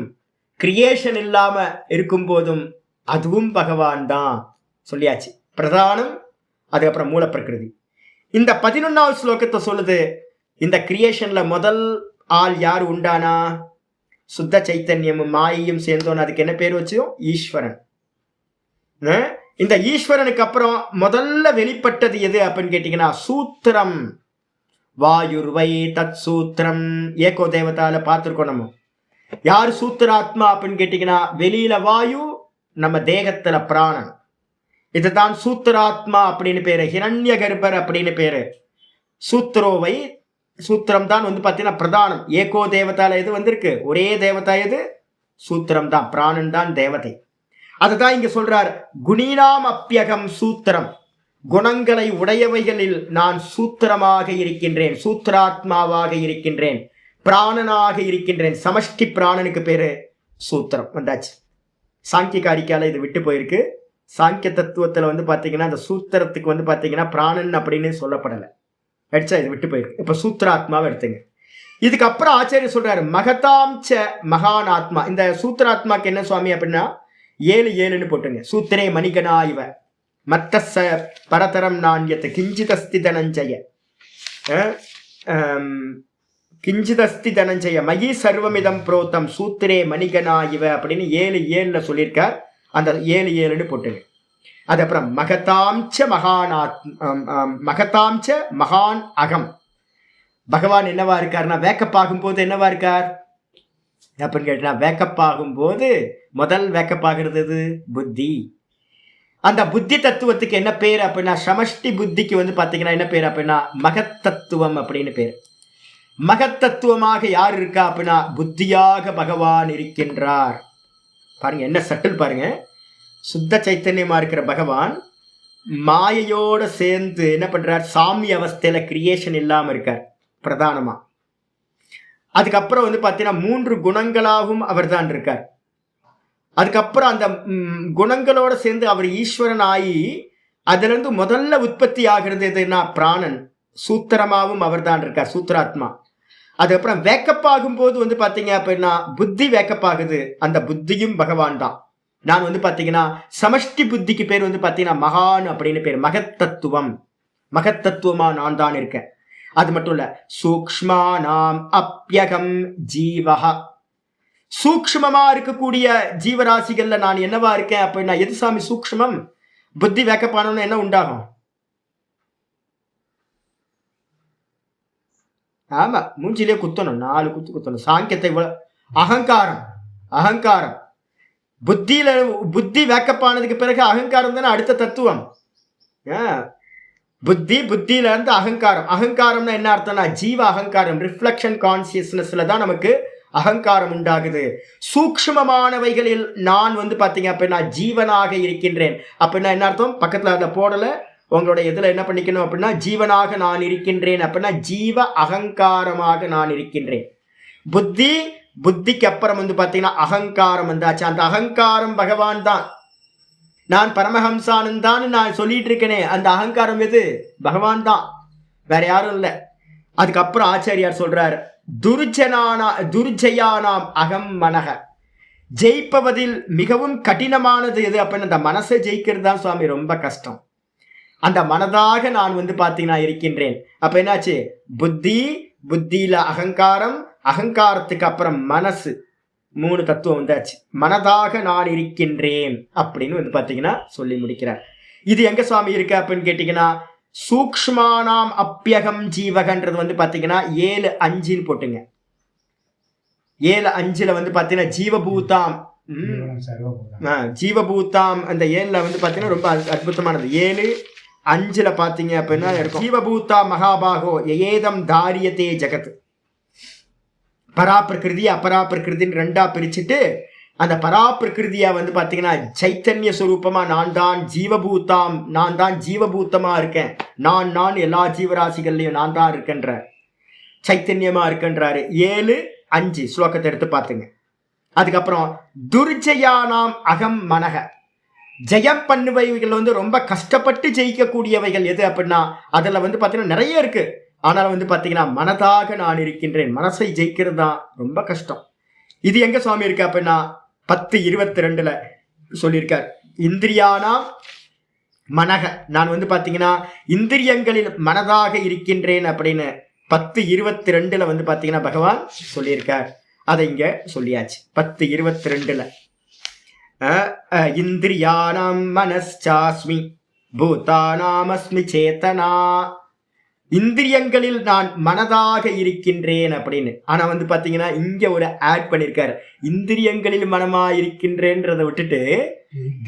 கிரியேஷன் இல்லாம இருக்கும் போதும் அதுவும் பகவான் தான் சொல்லியாச்சு. பிரதானம், அதுக்கப்புறம் மூல பிரகிருதி. இந்த 11வது ஸ்லோகத்தை சொல்லுது, இந்த கிரியேஷன்ல முதல் ஆள் யார் உண்டானா? சுத்த சைத்தன்யமும் மாயையும் சேர்ந்தோன்னு அதுக்கு என்ன பேர் வச்சோம்? ஈஸ்வரன். இந்த ஈஸ்வரனுக்கு அப்புறம் முதல்ல வெளிப்பட்டது எது அப்படின்னு கேட்டீங்கன்னா சூத்திரம். வாயுர்வை தத் சூத்திரம். ஏகோ தேவதால பார்த்திருக்கோம் நம்ம. யார் சூத்திராத்மா அப்படின்னு கேட்டீங்கன்னா, வெளியில வாயு, நம்ம தேகத்துல பிராணன். இதுதான் சூத்திராத்மா அப்படின்னு பேரு. ஹிரண்ய கர்ப்பர் அப்படின்னு பேரு. சூத்திரோவை, சூத்திரம் தான் வந்து பாத்தீங்கன்னா பிரதானம். ஏகோ தேவதால எது வந்திருக்கு? ஒரே தேவதா எது? சூத்திரம் தான். பிராணன் தான் தேவதை. அதுதான் இங்க சொல்றார், குணீனாம் அப்பியகம் சூத்திரம். குணங்களை உடையவைகளில் நான் சூத்திரமாக இருக்கின்றேன், சூத்திராத்மாவாக இருக்கின்றேன், பிராணனாக இருக்கின்றேன். சமஷ்டி பிராணனுக்கு பேரு சூத்திரம். வந்தாச்சு. சாங்கிய காரிக்கால இது விட்டு போயிருக்கு. சாங்கிய தத்துவத்துல வந்து பாத்தீங்கன்னா அந்த சூத்திரத்துக்கு வந்து பாத்தீங்கன்னா பிராணன் அப்படின்னு சொல்லப்படலை. அடிச்சா இது விட்டு போயிருக்கு. இப்ப சூத்திராத்மாவை எடுத்துங்க. இதுக்கப்புறம் ஆச்சாரியர் சொல்றாரு, மகதாம்ச மகான் ஆத்மா. இந்த சூத்திராத்மாக்கு என்ன சுவாமி அப்படின்னா 7 போட்டுங்க. சூத்திரே மணிகனா இவ மத்த பரதரம் நாண்யத்தை கிஞ்சிதஸ்தி தனஞ்சய கிஞ்சிதஸ்தி தனஞ்சய மயி சர்வமிதம் புரோத்தம் சூத்திரே மணிகனா இவ அப்படின்னு 7 சொல்லியிருக்கார். அந்த 7 போட்டுங்க. அது அப்புறம் மகதாம்ச மகான் மகதாம்ச மகான் அகம். பகவான் என்னவா இருக்காருன்னா, வேக்கப் ஆகும் போது என்னவா இருக்கார் அப்படின்னு கேட்டா, வேக்கப் ஆகும் போது முதல் வேக்கப் ஆகிறது புத்தி. அந்த புத்தி தத்துவத்துக்கு என்ன பேர் அப்படின்னா, சமஷ்டி புத்திக்கு வந்து பாத்தீங்கன்னா என்ன பேர் அப்படின்னா மகத்தத்துவம் அப்படின்னு பேர். மகத்தத்துவமாக யார் இருக்கா அப்படின்னா புத்தியாக பகவான் இருக்கின்றார். பாருங்க என்ன சட்டில் பாருங்க. சுத்த சைத்தன்யமா இருக்கிற பகவான் மாயையோட சேர்ந்து என்ன பண்றார்? சாமி அவஸ்தையில கிரியேஷன் இல்லாம இருக்கார் பிரதானமா. அதுக்கப்புறம் வந்து பாத்தீங்கன்னா 3 குணங்களாகவும் அவர் தான் இருக்கார். அதுக்கப்புறம் அந்த குணங்களோட சேர்ந்து அவர் ஈஸ்வரன் ஆகி அதுல இருந்து முதல்ல உற்பத்தி ஆகிறது எதுனா பிராணன். சூத்திரமாவும் அவர் தான் இருக்கார், சூத்திராத்மா. அதுக்கப்புறம் வேக்கப் ஆகும் போது வந்து பாத்தீங்க அப்படின்னா புத்தி வேக்கப் ஆகுது. அந்த புத்தியும் பகவான் தான். நான் வந்து பாத்தீங்கன்னா சமஷ்டி புத்திக்கு பேர் வந்து பாத்தீங்கன்னா மகான் அப்படின்னு பேர். மகத்தத்துவம், மகத்தத்துவமா நான் தான் இருக்கேன். அது மட்டும் இல்ல, சூக்ஷ்மா நாம் அப்யகம் ஜீவஹ. சூக்ஷ்மமா இருக்கக்கூடிய ஜீவராசிகள்ல நான் என்னவா இருக்கேன் அப்படின்னா எது சாமி சூக்ஷ்மம்? புத்தி வேக்கப்பானோன்னு என்ன உண்டாகும்? ஆமா, மூஞ்சிலே குத்தணும், 4 குத்து குத்தணும். சாங்கியத்தை அகங்காரம், அகங்காரம். புத்தி வேக்கப்பானதுக்கு பிறகு அகங்காரம் தானே அடுத்த தத்துவம். புத்தியில இருந்து அகங்காரம். அகங்காரம்னா என்ன அர்த்தம்னா ஜீவ அகங்காரம், ரிஃப்ளெக்ஷன் கான்சியஸ்னஸ்ல தான் நமக்கு அகங்காரம் உண்டாகுது. சூக்ஷ்மமானவைகளில் நான் வந்து பாத்தீங்க அப்படின்னா ஜீவனாக இருக்கின்றேன் அப்படின்னா என்ன அர்த்தம்? பக்கத்துல அதுல போடல, உங்களோட இதுல என்ன பண்ணிக்கணும் அப்படின்னா ஜீவனாக நான் இருக்கின்றேன் அப்படின்னா ஜீவ அகங்காரமாக நான் இருக்கின்றேன். புத்திக்கு அப்புறம் வந்து பாத்தீங்கன்னா அகங்காரம் வந்தாச்சு. அந்த அகங்காரம் பகவான் தான். நான் பரமஹம்சானந்தான்னு நான் சொல்லிட்டு இருக்கேனே, அந்த அகங்காரம் எது? பகவான் தான், வேற யாரும் இல்லை. அதுக்கப்புறம் ஆச்சாரியார் சொல்றார், துர்ஜயானாம் அகம் மனக. ஜெயிப்பதில் மிகவும் கடினமானது எது அப்படின்னு அந்த மனசை ஜெயிக்கிறது தான் சுவாமி ரொம்ப கஷ்டம். அந்த மனதாக நான் வந்து பார்த்தீங்கன்னா இருக்கின்றேன். அப்ப என்னாச்சு? புத்தியில அகங்காரம், அகங்காரத்துக்கு அப்புறம் மனசு, 3 தத்துவம் வந்தாச்சு. மனதாக நான் இருக்கின்றேன் அப்படின்னு வந்து பார்த்தீங்கன்னா சொல்லி முடிக்கிறார். இது எங்க சுவாமி இருக்கு அப்படின்னு கேட்டீங்கன்னா, சூக்ஷ்மானாம் அப்பியகம் ஜீவகன்றது வந்து பார்த்தீங்கன்னா 7:5 போட்டுங்க. 7:5 வந்து பார்த்தீங்கன்னா ஜீவபூதாம், ஜீவபூதாம் அந்த 7 வந்து பார்த்தீங்கன்னா ரொம்ப அற்புதமானது. 7:5 பார்த்தீங்க அப்படின்னா இருக்கும், ஜீவபூதா மகாபாகோ ஏதம் தாரியத்தே ஜெகத். பராப்பிரகிருதி அபராப்பிரகிருதின்னு 2ஆ பிரிச்சுட்டு, அந்த பராப்பிரகிருதியா வந்து பார்த்தீங்கன்னா சைத்தன்ய சுரூபமா நான் தான் ஜீவபூதாம், நான் தான் ஜீவபூத்தமா இருக்கேன், நான் எல்லா ஜீவராசிகள்லையும் நான் தான் இருக்கேன்ற சைத்தன்யமா இருக்கன்றாரு. 7:5 ஸ்லோகத்தை எடுத்து பார்த்துங்க. அதுக்கப்புறம் துர்ஜயானாம் அகம் மனக, ஜெயம் பண்ணுபவைகள் வந்து ரொம்ப கஷ்டப்பட்டு ஜெயிக்கக்கூடியவைகள் எது அப்படின்னா அதில் வந்து பார்த்தீங்கன்னா நிறைய இருக்கு. ஆனால் வந்து பார்த்தீங்கன்னா மனதாக நான் இருக்கின்றேன், மனசை ஜெயிக்கிறது தான் ரொம்ப கஷ்டம். இது எங்க சுவாமி இருக்கு அப்படின்னா 10:22 சொல்லியிருக்கார். இந்திரியானா மனக, நான் வந்து பார்த்தீங்கன்னா இந்திரியங்களில் மனதாக இருக்கின்றேன் அப்படின்னு 10:22 வந்து பார்த்தீங்கன்னா பகவான் சொல்லியிருக்கார். அதை இங்க சொல்லியாச்சு. 10:22 இந்திரியானாம் மனச்சாஸ்மி பூதானாமஸ்மி சேதனா, இந்திரியங்களில் நான் மனதாக இருக்கின்றேன் அப்படின்னு. ஆனா வந்து பாத்தீங்கன்னா இங்க ஒரு ஆட் பண்ணிருக்காரு, இந்திரியங்களில் மனமா இருக்கின்றேன்றதை விட்டுட்டு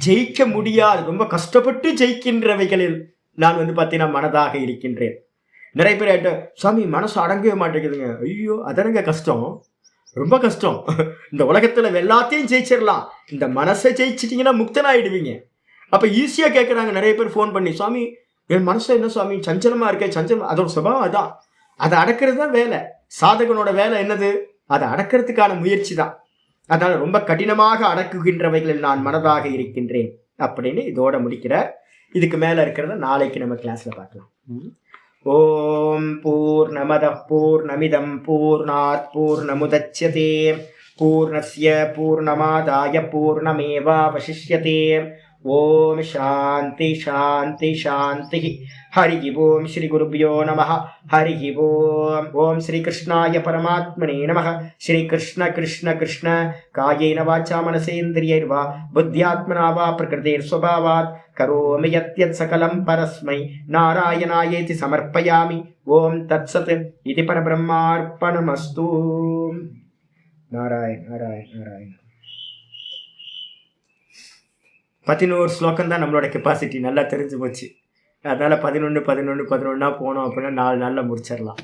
ஜெயிக்க முடியாது, ரொம்ப கஷ்டப்பட்டு ஜெயிக்கின்றவைகளில் நான் வந்து பாத்தீங்கன்னா மனதாக இருக்கின்றேன். நிறைய பேர் சுவாமி மனசு அடங்கவே மாட்டேங்குதுங்க. ஐயோ அதனங்க கஷ்டம், ரொம்ப கஷ்டம். இந்த உலகத்துல எல்லாத்தையும் ஜெயிச்சிடலாம், இந்த மனசை ஜெயிச்சிட்டீங்கன்னா முக்தனாயிடுவீங்க. அப்ப ஈஸியா கேட்கறாங்க நிறைய பேர் ஃபோன் பண்ணி, சுவாமி என் மனசு என்ன சுவாமி சஞ்சலமா இருக்கேன், சஞ்சலம். அதோட சுபாவம் அதான், அதை அடக்கிறது தான் வேலை. சாதகனோட வேலை என்னது? அதை அடக்கிறதுக்கான முயற்சி தான். அதனால ரொம்ப கடினமாக அடக்குகின்றவைகளில் நான் மனதாக இருக்கின்றேன் அப்படின்னு இதோட முடிக்கிற. இதுக்கு மேல இருக்கிறத நாளைக்கு நம்ம கிளாஸ்ல பார்க்கலாம். ஓம் பூர்ணமதః பூர்ணமிதம் பூர்ணாத் பூர்ணமுதச்யதே பூர்ணஸ்ய பூர்ணமாதாய பூர்ணமேவாவசிஷ்யதே. ஓம் சாந்தி சாந்தி சாந்தி. ஹரி ஓம் ஸ்ரீ குருப்யோ நமः. ஹரி ஓம். ஓம் ஸ்ரீ கிருஷ்ணாய பரமாத்மனே நமः. ஸ்ரீ கிருஷ்ண கிருஷ்ண கிருஷ்ண காயேன வாச்சா மனசேந்திரியைர்வா புத்யாத்மனா வா பிரகிருதேர் ஸ்வபாவாத் கரோமி யத்யத் சகலம் பரஸ்மை நாராயணாயேதி சமர்ப்பயாமி. ஓம் தத்சத். இது பரபிரம்மார்ப்பணமஸ்து. நாராயண நாராயண நாராயண. 11 ஸ்லோகம் தான் நம்மளோட கெப்பாசிட்டி, நல்லா தெரிஞ்சு போச்சு. அதனால 11 போனோம் அப்படின்னா 4 நாளில் முடிச்சிடலாம்.